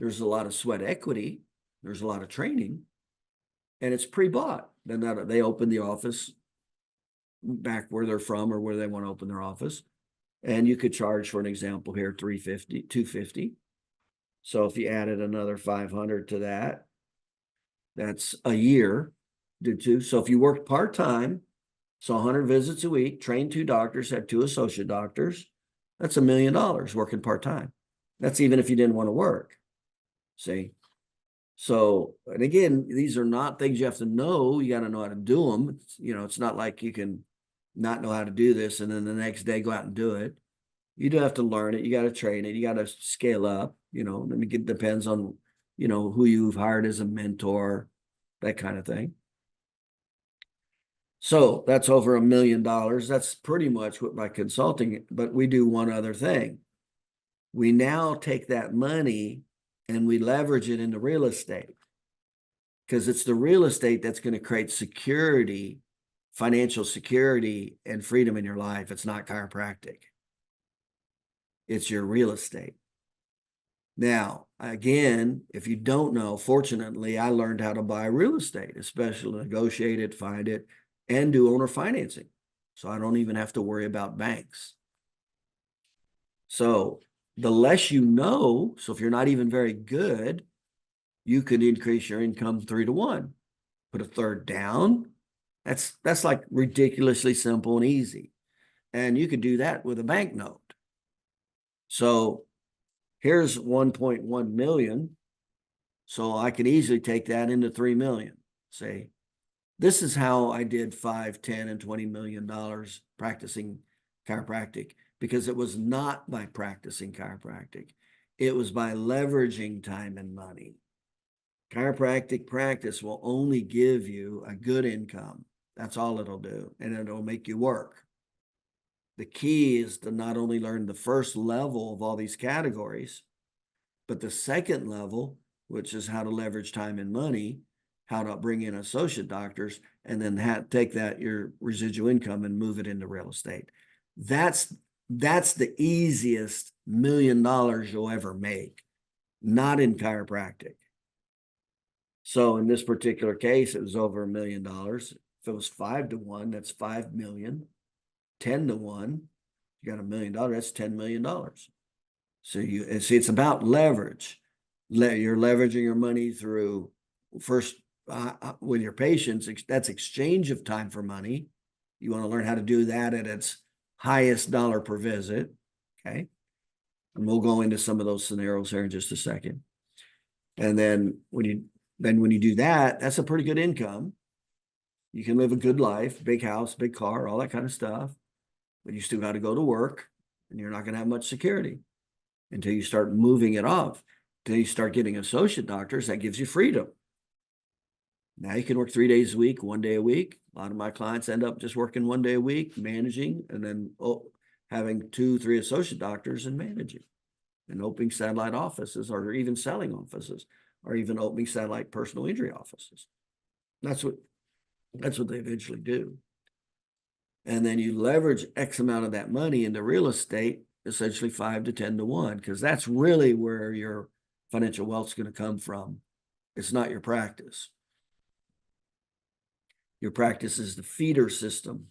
There's a lot of sweat equity. There's a lot of training. And it's pre-bought. Then they open the office back where they're from or where they want to open their office. And you could charge, for an example here, $250. So if you added another 500 to that, that's a year. So if you worked part-time, so 100 visits a week, trained 2 doctors, had 2 associate doctors, that's $1 million working part-time. That's even if you didn't want to work. See? So, and again, these are not things you have to know. You got to know how to do them. It's not like you can not know how to do this and then the next day go out and do it. You do have to learn it. You got to train it. You got to scale up. It depends on, who you've hired as a mentor, that kind of thing. So that's over $1 million. That's pretty much what my consulting, but we do one other thing. We now take that money and we leverage it into real estate, because it's the real estate that's going to create security, financial security, and freedom in your life. It's not chiropractic. It's your real estate. Now, again, if you don't know, fortunately, I learned how to buy real estate, especially negotiate it, find it, and do owner financing. So I don't even have to worry about banks. So the less you know, so if you're not even very good, you could increase your income 3 to 1. Put a third down. That's like ridiculously simple and easy. And you could do that with a bank note. So here's 1.1 million. So I could easily take that into 3 million, say. This is how I did 5, 10, and $20 million practicing chiropractic, because it was not by practicing chiropractic. It was by leveraging time and money. Chiropractic practice will only give you a good income. That's all it'll do, and it'll make you work. The key is to not only learn the first level of all these categories, but the second level, which is how to leverage time and money, how to bring in associate doctors, and then take that, your residual income, and move it into real estate. That's the easiest $1 million you'll ever make, not in chiropractic. So in this particular case, it was over $1 million. If it was 5 to 1, that's 5 million. 10 to 1, you got $1 million, that's $10 million. So you see, it's about leverage. You're leveraging your money through first with your patients. That's exchange of time for money. You want to learn how to do that at its highest dollar per visit. Okay. And we'll go into some of those scenarios here in just a second. And then when you do that, that's a pretty good income. You can live a good life, big house, big car, all that kind of stuff, but you still got to go to work, and you're not going to have much security until you start moving it off. Until you start getting associate doctors, that gives you freedom. Now you can work 3 days a week, 1 day a week. A lot of my clients end up just working 1 day a week, managing, and then having 2, 3 associate doctors and managing, and opening satellite offices, or even selling offices, or even opening satellite personal injury offices. That's what they eventually do. And then you leverage X amount of that money into real estate, essentially 5 to 10 to 1, because that's really where your financial wealth is going to come from. It's not your practice. Your practice is the feeder system.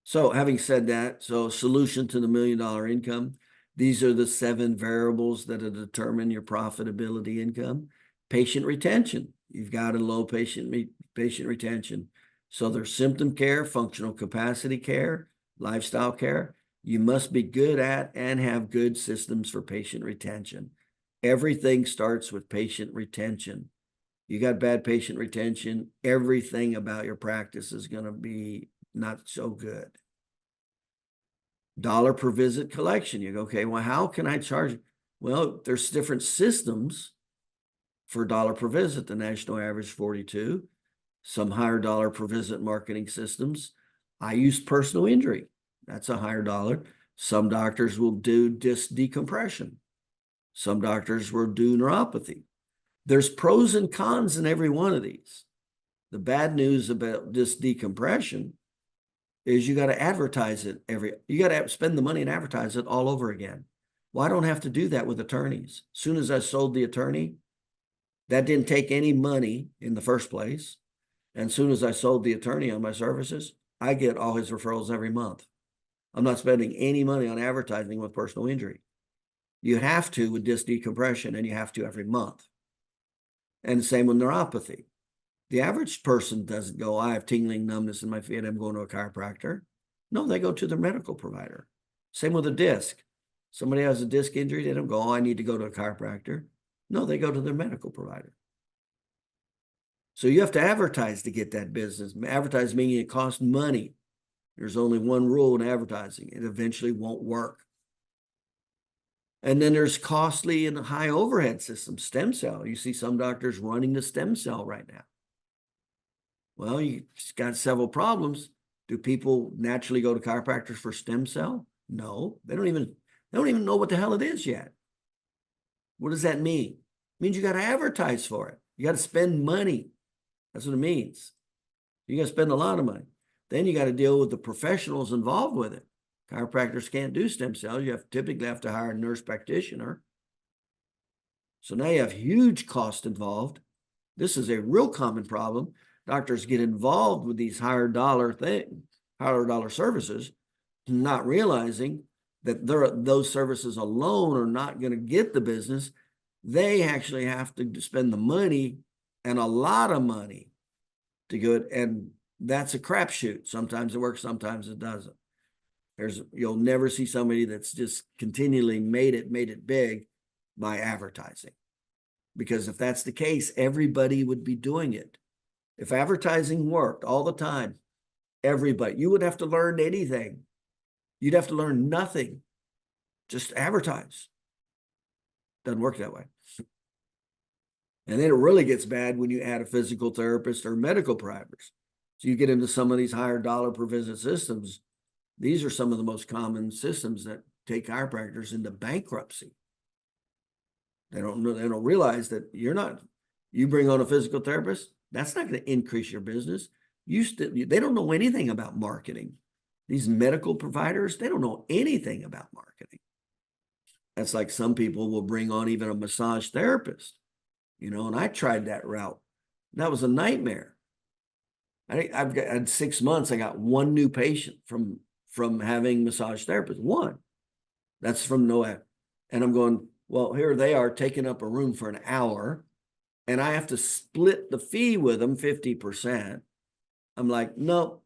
So having said that, so solution to the $1 million income, these are the 7 variables that determine your profitability income. Patient retention. You've got a low patient retention. So there's symptom care, functional capacity care, lifestyle care. You must be good at and have good systems for patient retention. Everything starts with patient retention. You got bad patient retention, everything about your practice is going to be not so good. Dollar per visit collection. You go, okay, well, how can I charge? Well, there's different systems for dollar per visit. The national average 42. Some higher dollar per visit marketing systems. I use personal injury. That's a higher dollar. Some doctors will do disc decompression. Some doctors will do neuropathy. There's pros and cons in every one of these. The bad news about disc decompression is you got to advertise it you got to spend the money and advertise it all over again. Well, I don't have to do that with attorneys. As soon as I sold the attorney, that didn't take any money in the first place. And as soon as I sold the attorney on my services, I get all his referrals every month. I'm not spending any money on advertising with personal injury. You have to with disc decompression, and you have to every month. And the same with neuropathy. The average person doesn't go, I have tingling, numbness in my feet, I'm going to a chiropractor. No, they go to their medical provider. Same with a disc. Somebody has a disc injury, they don't go, oh, I need to go to a chiropractor. No, they go to their medical provider. So you have to advertise to get that business. Advertise meaning it costs money. There's only one rule in advertising. It eventually won't work. And then there's costly and high overhead systems. Stem cell. You see some doctors running the stem cell right now. Well, you got several problems. Do people naturally go to chiropractors for stem cell? No, they don't even know what the hell it is yet. What does that mean? It means you got to advertise for it. You got to spend money. That's what it means. You got to spend a lot of money. Then you got to deal with the professionals involved with it. Chiropractors can't do stem cells. You typically have to hire a nurse practitioner. So now you have huge cost involved. This is a real common problem. Doctors get involved with these higher dollar services, not realizing that those services alone are not going to get the business. They actually have to spend the money, and a lot of money, to go it. And that's a crapshoot. Sometimes it works, sometimes it doesn't. You'll never see somebody that's just continually made it big by advertising. Because if that's the case, everybody would be doing it. If advertising worked all the time, everybody, you wouldn't have to learn anything. You'd have to learn nothing. Just advertise. Doesn't work that way. And then it really gets bad when you add a physical therapist or medical providers. So you get into some of these higher dollar per visit systems. These are some of the most common systems that take chiropractors into bankruptcy. They don't realize that you bring on a physical therapist, that's not going to increase your business. They don't know anything about marketing. These medical providers, they don't know anything about marketing. That's like some people will bring on even a massage therapist, and I tried that route. That was a nightmare. I've had 6 months. I got one new patient from having massage therapist. One. That's from Noah. And I'm going, well, here they are taking up a room for an hour, and I have to split the fee with them 50%. I'm like, no,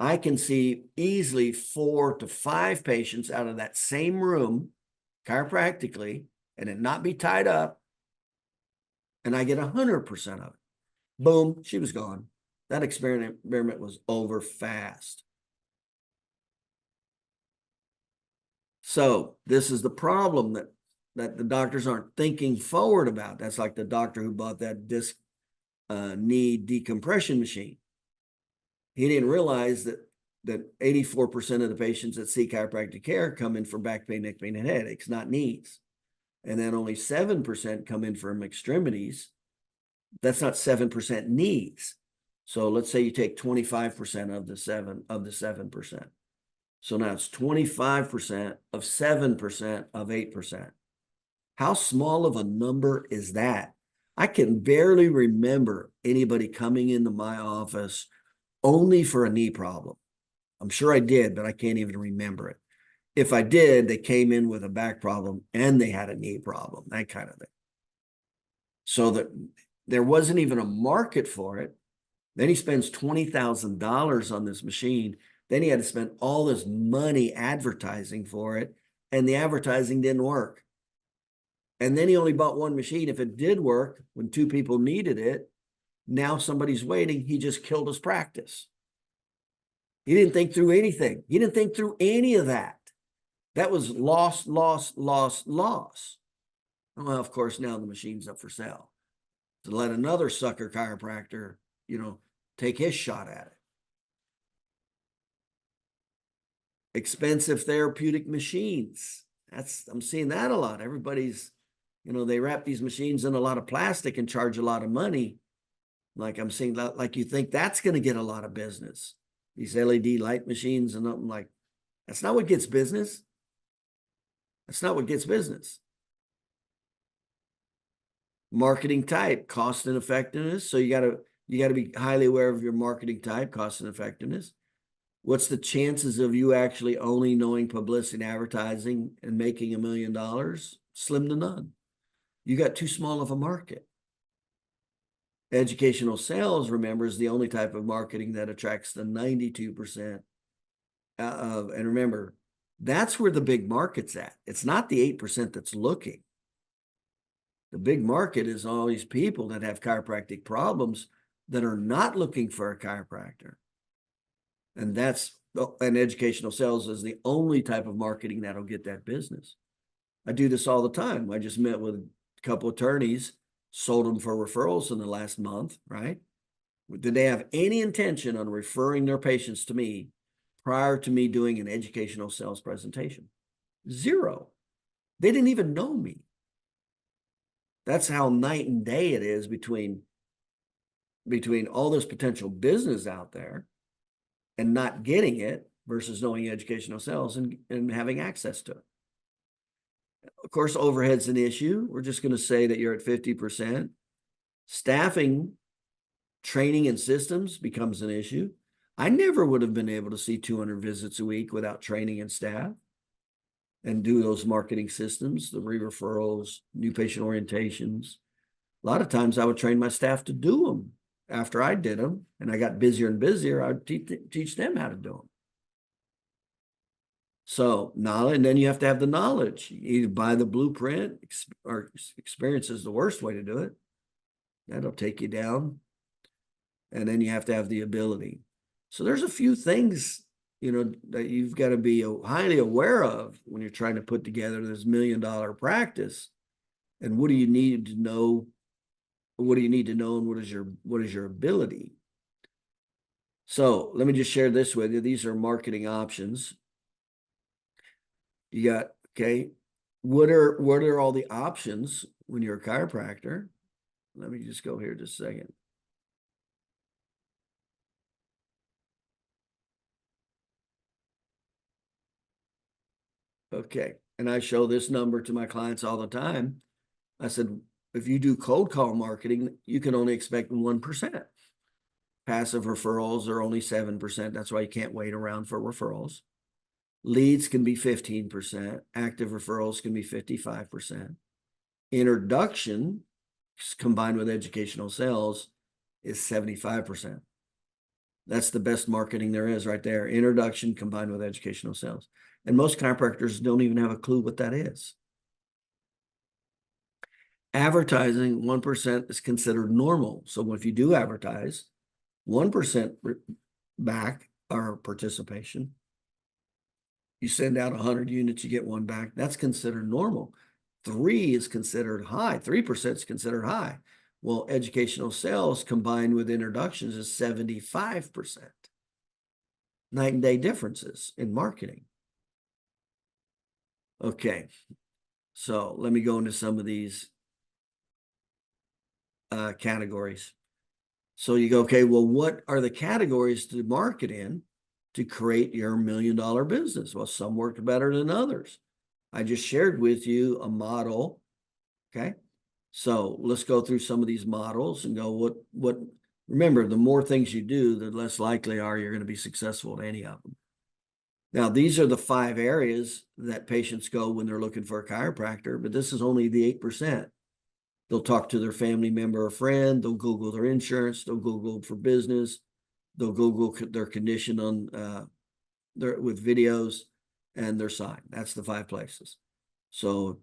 I can see easily 4 to 5 patients out of that same room chiropractically and it not be tied up, and I get 100% of it. Boom, she was gone. That experiment was over fast. So this is the problem that the doctors aren't thinking forward about. That's like the doctor who bought that disc knee decompression machine. He didn't realize that 84% of the patients that seek chiropractic care come in for back pain, neck pain, and headaches, not knees. And then only 7% come in from extremities. That's not 7% knees. So let's say you take 25% of the 7%. So now it's 25% of 7% of 8%. How small of a number is that? I can barely remember anybody coming into my office only for a knee problem. I'm sure I did, but I can't even remember it. If I did, they came in with a back problem and they had a knee problem, that kind of thing. So that there wasn't even a market for it. Then he spends $20,000 on this machine. Then he had to spend all this money advertising for it, and the advertising didn't work. And then he only bought one machine. If it did work, when 2 people needed it, now somebody's waiting. He just killed his practice. He didn't think through anything. He didn't think through any of that. That was loss, loss, loss, loss. Well, of course, now the machine's up for sale to let another sucker chiropractor, take his shot at it. Expensive therapeutic machines. I'm seeing that a lot. Everybody's, they wrap these machines in a lot of plastic and charge a lot of money. Like I'm seeing, like you think that's going to get a lot of business. These LED light machines, and I'm like, that's not what gets business. That's not what gets business. Marketing type, cost and effectiveness. So you got to be highly aware of your marketing type, cost and effectiveness. What's the chances of you actually only knowing publicity and advertising and making $1 million? Slim to none. You got too small of a market. Educational sales, remember, is the only type of marketing that attracts the 92% of, and remember, that's where the big market's at. It's not the 8% that's looking. The big market is all these people that have chiropractic problems that are not looking for a chiropractor. And educational sales is the only type of marketing that'll get that business. I do this all the time. I just met with a couple attorneys, sold them for referrals in the last month, right? Did they have any intention on referring their patients to me prior to me doing an educational sales presentation? Zero. They didn't even know me. That's how night and day it is between all this potential business out there and not getting it versus knowing educational sales and having access to it. Of course, overhead's an issue. We're just going to say that you're at 50%. Staffing, training, and systems becomes an issue. I never would have been able to see 200 visits a week without training and staff and do those marketing systems, the re-referrals, new patient orientations. A lot of times I would train my staff to do them. After I did them and I got busier and busier, I would teach them how to do them. So knowledge, and then you have to have the knowledge. You either buy the blueprint, or experience is the worst way to do it. That'll take you down. and then you have to have the ability. So there's a few things, that you've got to be highly aware of when you're trying to put together this $1 million practice. And what do you need to know? What do you need to know, and what is your ability? So let me just share this with you. These are marketing options. You got, okay, what are all the options when you're a chiropractor? Let me just go here just a second. Okay. And I show this number to my clients all the time. I said, if you do cold call marketing, you can only expect 1%. Passive referrals are only 7%. That's why you can't wait around for referrals. Leads can be 15%. Active referrals can be 55%. Introduction combined with educational sales is 75%. That's the best marketing there is right there. Introduction combined with educational sales. And most chiropractors don't even have a clue what that is. Advertising, 1% is considered normal. So if you do advertise, 1% back or participation. You send out 100 units, you get one back. That's considered normal. 3 is considered high. 3% is considered high. Well, educational sales combined with introductions is 75%. Night and day differences in marketing. Okay, so let me go into some of these categories. So you go, okay, well, what are the categories to market in to create your $1 million business? Well, some work better than others. I just shared with you a model. Okay, so let's go through some of these models and go, remember, the more things you do, the less likely you're going to be successful at any of them. Now, these are the 5 areas that patients go when they're looking for a chiropractor, but this is only the 8%. They'll talk to their family member or friend. They'll Google their insurance. They'll Google for business. They'll Google their condition on with videos and their sign. That's the 5 places. So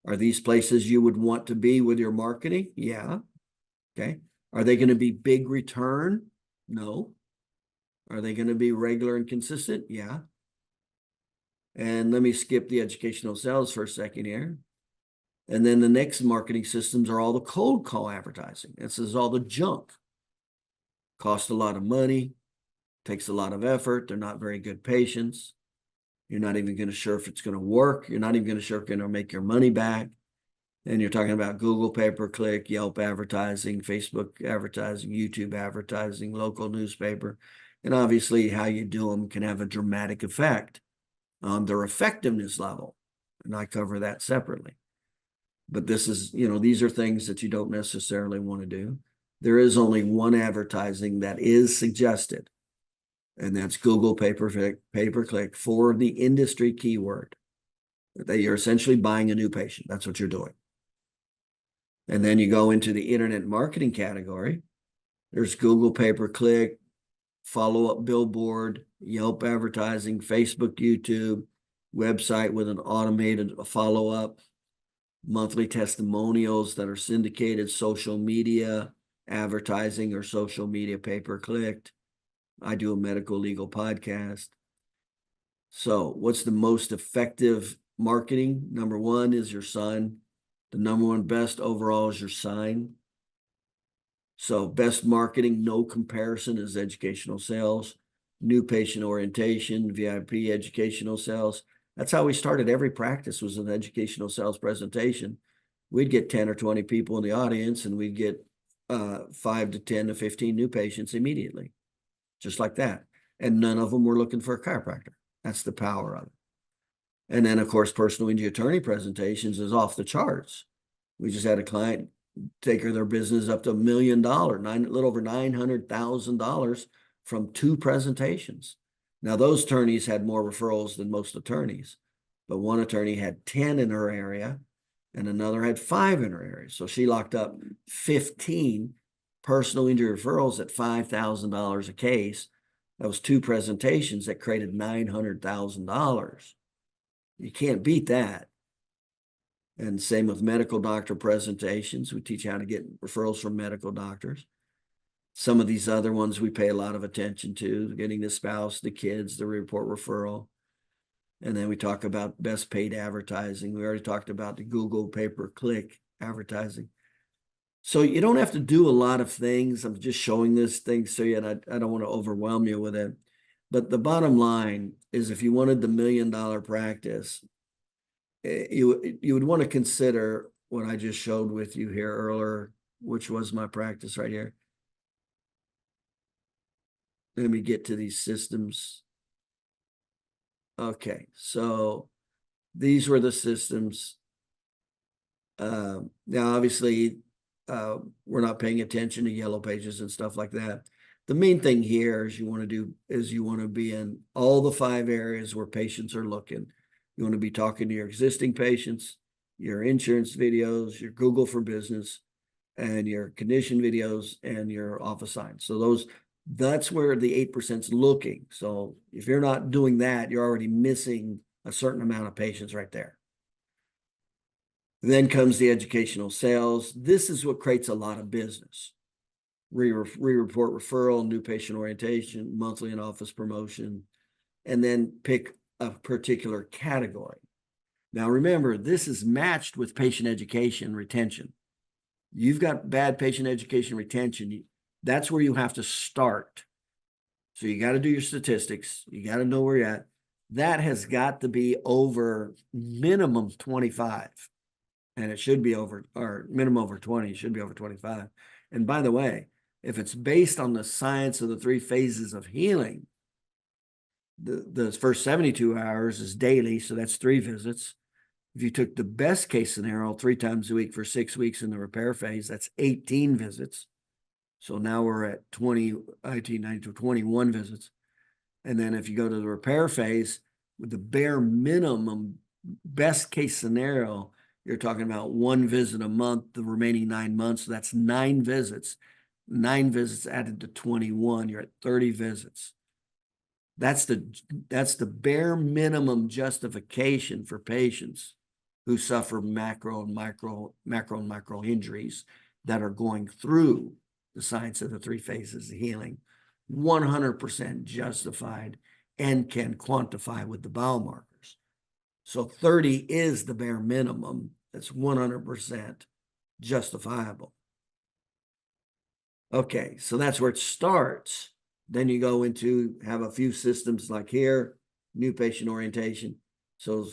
are these places you would want to be with your marketing? Yeah. Okay. Are they going to be big return? No. Are they going to be regular and consistent? Yeah. And let me skip the educational sales for a second here. And then the next marketing systems are all the cold call advertising. This is all the junk. Costs a lot of money, takes a lot of effort. They're not very good patients. You're not even going to sure if it's going to work. You're not even going to sure if it's going to make your money back. And you're talking about Google pay-per-click, Yelp advertising, Facebook advertising, YouTube advertising, local newspaper. And obviously how you do them can have a dramatic effect on their effectiveness level. And I cover that separately. But this is, these are things that you don't necessarily want to do. There is only one advertising that is suggested, and that's Google pay-per-click for the industry keyword. That you're essentially buying a new patient. That's what you're doing. And then you go into the internet marketing category. There's Google pay-per-click, follow-up billboard, Yelp advertising, Facebook, YouTube, website with an automated follow-up, monthly testimonials that are syndicated, social media advertising or social media pay-per-click. I do a medical legal podcast. So what's the most effective marketing? Number 1 is your sign. The number 1 best overall is your sign. So best marketing, no comparison, is educational sales, new patient orientation, VIP educational sales. That's how we started every practice, was an educational sales presentation. We'd get 10 or 20 people in the audience, and we'd get 5 to 10 to 15 new patients immediately, just like that. And none of them were looking for a chiropractor. That's the power of it. And then, of course, personal injury attorney presentations is off the charts. We just had a client take their business up to $1 million, a little over $900,000 from 2 presentations. Now, those attorneys had more referrals than most attorneys, but one attorney had 10 in her area and another had 5 in her area. So she locked up 15 personal injury referrals at $5,000 a case. That was 2 presentations that created $900,000. You can't beat that. And same with medical doctor presentations. We teach how to get referrals from medical doctors. Some of these other ones we pay a lot of attention to, getting the spouse, the kids, the report referral. And then we talk about best paid advertising. We already talked about the Google pay-per-click advertising. So you don't have to do a lot of things. I'm just showing this thing so you, and I don't want to overwhelm you with it. But the bottom line is, if you wanted the $1 million practice, you would want to consider what I just showed with you here earlier, which was my practice right here. Let me get to these systems. Okay, so these were the systems. Now, obviously, we're not paying attention to yellow pages and stuff like that. The main thing here is you want to be in all the 5 areas where patients are looking. You want to be talking to your existing patients, your insurance videos, your Google for Business, and your condition videos and your office signs. So that's where the 8% is looking. So if you're not doing that, you're already missing a certain amount of patients right there. Then comes the educational sales. This is what creates a lot of business. Re-report referral, new patient orientation, monthly and office promotion, and then pick a particular category. Now, remember, this is matched with patient education retention. You've got bad patient education retention. That's where you have to start. So you got to do your statistics. You got to know where you're at. That has got to be over minimum 25. And it should be over, or minimum over 20, it should be over 25. And by the way, if it's based on the science of the 3 phases of healing, the first 72 hours is daily, so that's 3 visits. If you took the best case scenario 3 times a week for 6 weeks in the repair phase, that's 18 visits. So now we're at 21 visits. And then if you go to the repair phase, with the bare minimum, best case scenario, you're talking about 1 visit a month, the remaining 9 months. So that's 9 visits. 9 visits added to 21, you're at 30 visits. That's the bare minimum justification for patients who suffer macro and micro injuries that are going through the science of the 3 phases of healing. 100% justified and can quantify with the bowel markers. So 30 is the bare minimum. That's 100% justifiable. Okay, so that's where it starts. Then you go into have a few systems like here, new patient orientation. So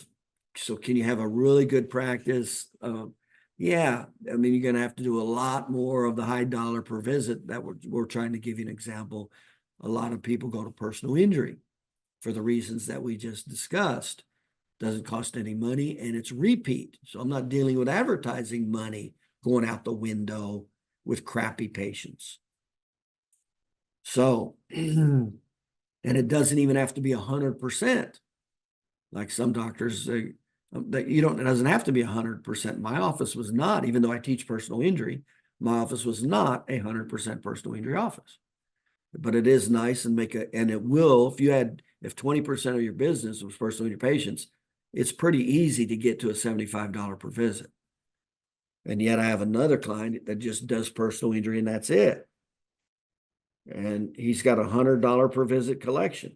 can you have a really good practice? Yeah, I mean, you're going to have to do a lot more of the high dollar per visit. That we're trying to give you an example. A lot of people go to personal injury for the reasons that we just discussed. Doesn't cost any money, and it's repeat. So I'm not dealing with advertising money going out the window with crappy patients. So, and it doesn't even have to be 100%. Like some doctors say, that it doesn't have to be 100%. My office was not, even though I teach personal injury, my office was not 100% personal injury office. But it is nice and and it will, if 20% of your business was personal injury patients, it's pretty easy to get to a $75 per visit. And yet I have another client that just does personal injury and that's it. And he's got a $100 per visit collection.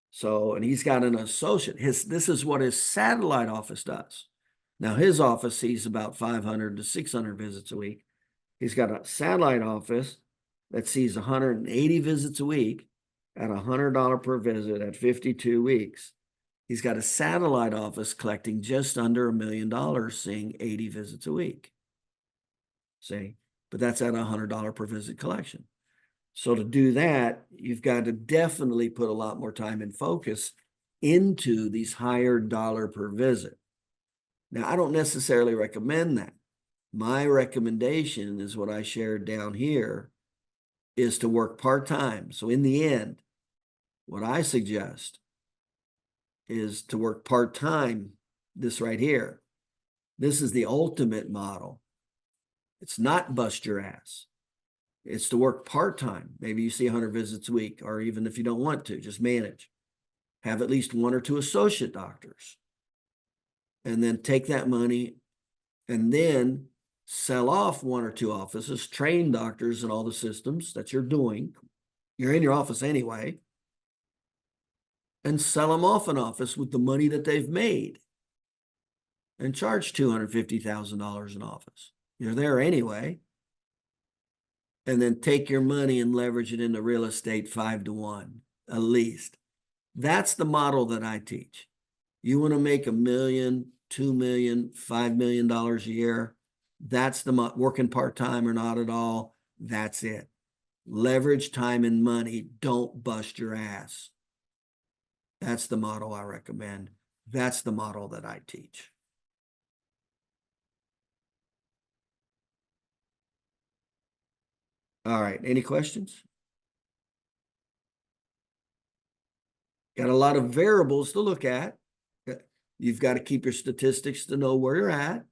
So, and he's got an associate. This is what his satellite office does. Now his office sees about 500 to 600 visits a week. He's got a satellite office that sees 180 visits a week at $100 per visit at 52 weeks. He's got a satellite office collecting just under $1 million, seeing 80 visits a week. See, but that's at $100 per visit collection. So to do that, you've got to definitely put a lot more time and focus into these higher dollar per visit. Now, I don't necessarily recommend that. My recommendation is what I shared down here, is to work part-time. So in the end, what I suggest is to work part-time, this right here. This is the ultimate model. It's not bust your ass. It's to work part-time. Maybe you see 100 visits a week, or even if you don't want to, just manage. Have at least 1 or 2 associate doctors. And then take that money and then sell off one or two offices, train doctors and all the systems that you're doing. You're in your office anyway, and sell them off an office with the money that they've made and charge $250,000 an office. You're there anyway. And then take your money and leverage it into real estate 5-to-1, at least. That's the model that I teach. You want to make $1 million, $2 million, $5 million a year. That's the working part-time or not at all. That's it. Leverage time and money. Don't bust your ass. That's the model I recommend. That's the model that I teach. All right. Any questions? Got a lot of variables to look at. You've got to keep your statistics to know where you're at.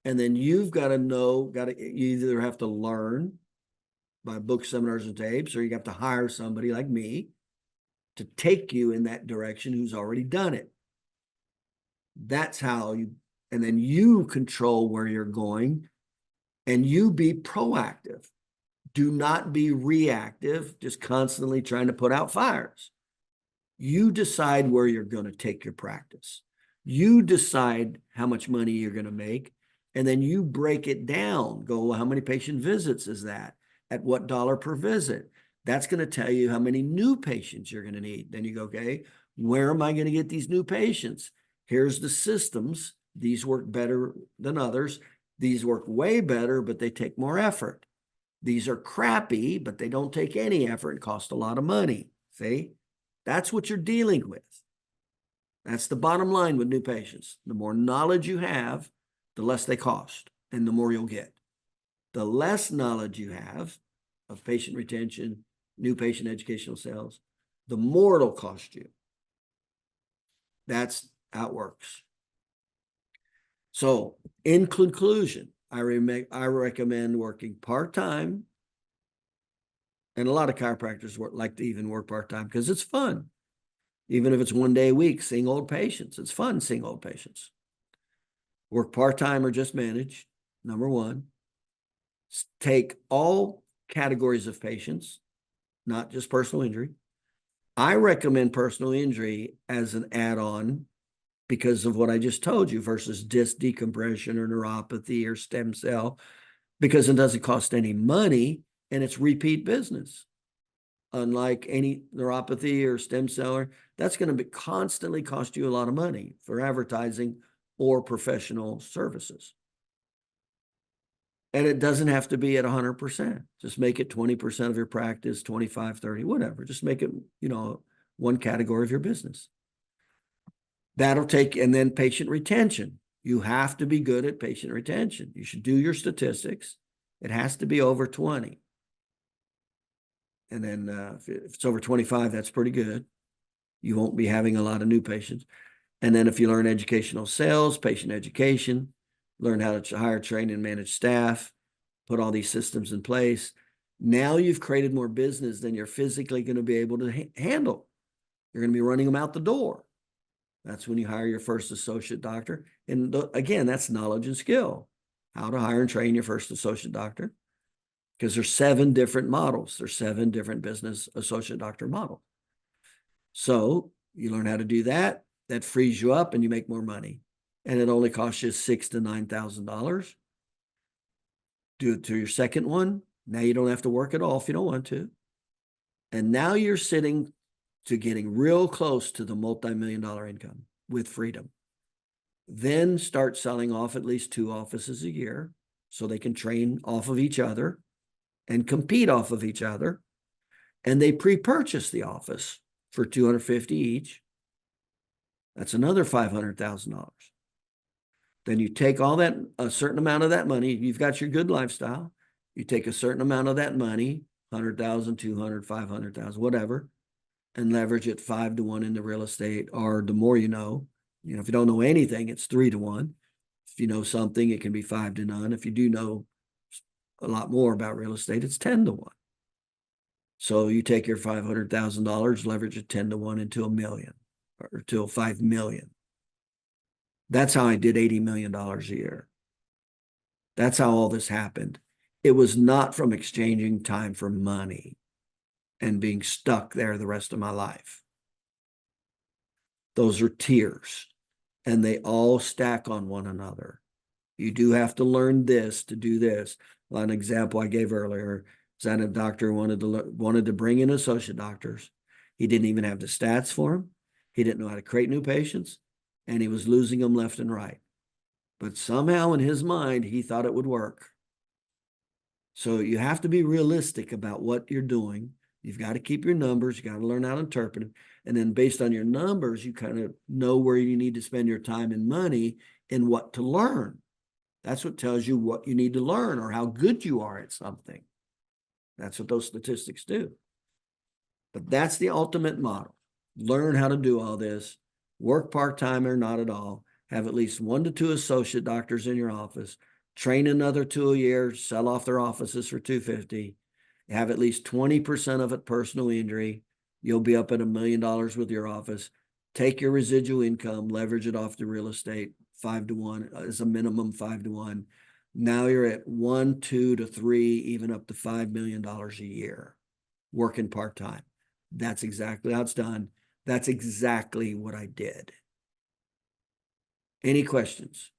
And then you've got to know, you either have to learn by books, seminars, and tapes, or you have to hire somebody like me to take you in that direction who's already done it. That's how you, and then you control where you're going and you be proactive. Do not be reactive, just constantly trying to put out fires. You decide where you're going to take your practice. You decide how much money you're going to make, and then you break it down. Go, well, how many patient visits is that? At what dollar per visit? That's going to tell you how many new patients you're going to need. Then you go, okay, where am I going to get these new patients? Here's the systems. These work better than others. These work way better, but they take more effort. These are crappy, but they don't take any effort and cost a lot of money. See? That's what you're dealing with. That's the bottom line with new patients. The more knowledge you have, the less they cost and the more you'll get. The less knowledge you have of patient retention, new patient educational sales, the more it'll cost you. That's how it works. So in conclusion, I recommend working part-time. And a lot of chiropractors like to even work part-time because it's fun. Even if it's 1 day a week, seeing old patients. It's fun seeing old patients. Work part-time or just manage, number one. Take all categories of patients, not just personal injury. I recommend personal injury as an add-on because of what I just told you versus disc decompression or neuropathy or stem cell, because it doesn't cost any money and it's repeat business. Unlike any neuropathy or stem cell, that's going to constantly cost you a lot of money for advertising or professional services. And it doesn't have to be at 100%. Just make it 20% of your practice, 25, 30, whatever. Just make it, one category of your business. That'll take, and then patient retention. You have to be good at patient retention. You should do your statistics. It has to be over 20. And then if it's over 25, that's pretty good. You won't be having a lot of new patients. And then if you learn educational sales, patient education, learn how to hire, train, and manage staff, put all these systems in place, now you've created more business than you're physically going to be able to handle. You're going to be running them out the door. That's when you hire your first associate doctor. And again, that's knowledge and skill, how to hire and train your first associate doctor. Because there's 7 different models. There's 7 different business associate doctor models. So you learn how to do that. That frees you up and you make more money. And it only costs you $6,000 to $9,000. Do it to your second one. Now you don't have to work at all if you don't want to. And now you're sitting to getting real close to the multi-million-dollar income with freedom. Then start selling off at least 2 offices a year so they can train off of each other and compete off of each other. And they pre-purchase the office for $250 each. That's another $500,000. Then you take all that, a certain amount of that money, you've got your good lifestyle. You take a certain amount of that money, 100,000, 200, 500,000, whatever, and leverage it 5-to-1 into real estate, or the more you know, if you don't know anything, it's 3-to-1. If you know something, it can be 5-to-none. If you do know a lot more about real estate, it's 10-to-1. So you take your $500,000, leverage it 10-to-1 into $1 million or to $5 million. That's how I did $80 million a year. That's how all this happened. It was not from exchanging time for money and being stuck there the rest of my life. Those are tiers, and they all stack on one another. You do have to learn this to do this. Well, an example I gave earlier is that a doctor wanted to bring in associate doctors. He didn't even have the stats for them. He didn't know how to create new patients, and he was losing them left and right. But somehow in his mind, he thought it would work. So you have to be realistic about what you're doing. You've got to keep your numbers. You got to learn how to interpret them. And then based on your numbers, you kind of know where you need to spend your time and money and what to learn. That's what tells you what you need to learn or how good you are at something. That's what those statistics do. But that's the ultimate model. Learn how to do all this. Work part-time or not at all. Have at least 1 to 2 associate doctors in your office. Train another 2 a year. Sell off their offices for $250. Have at least 20% of it personal injury. You'll be up at $1 million with your office. Take your residual income, leverage it off the real estate, 5 to 1 as a minimum, 5 to 1. Now you're at 1, 2 to 3, even up to $5 million a year, working part-time. That's exactly how it's done. That's exactly what I did. Any questions?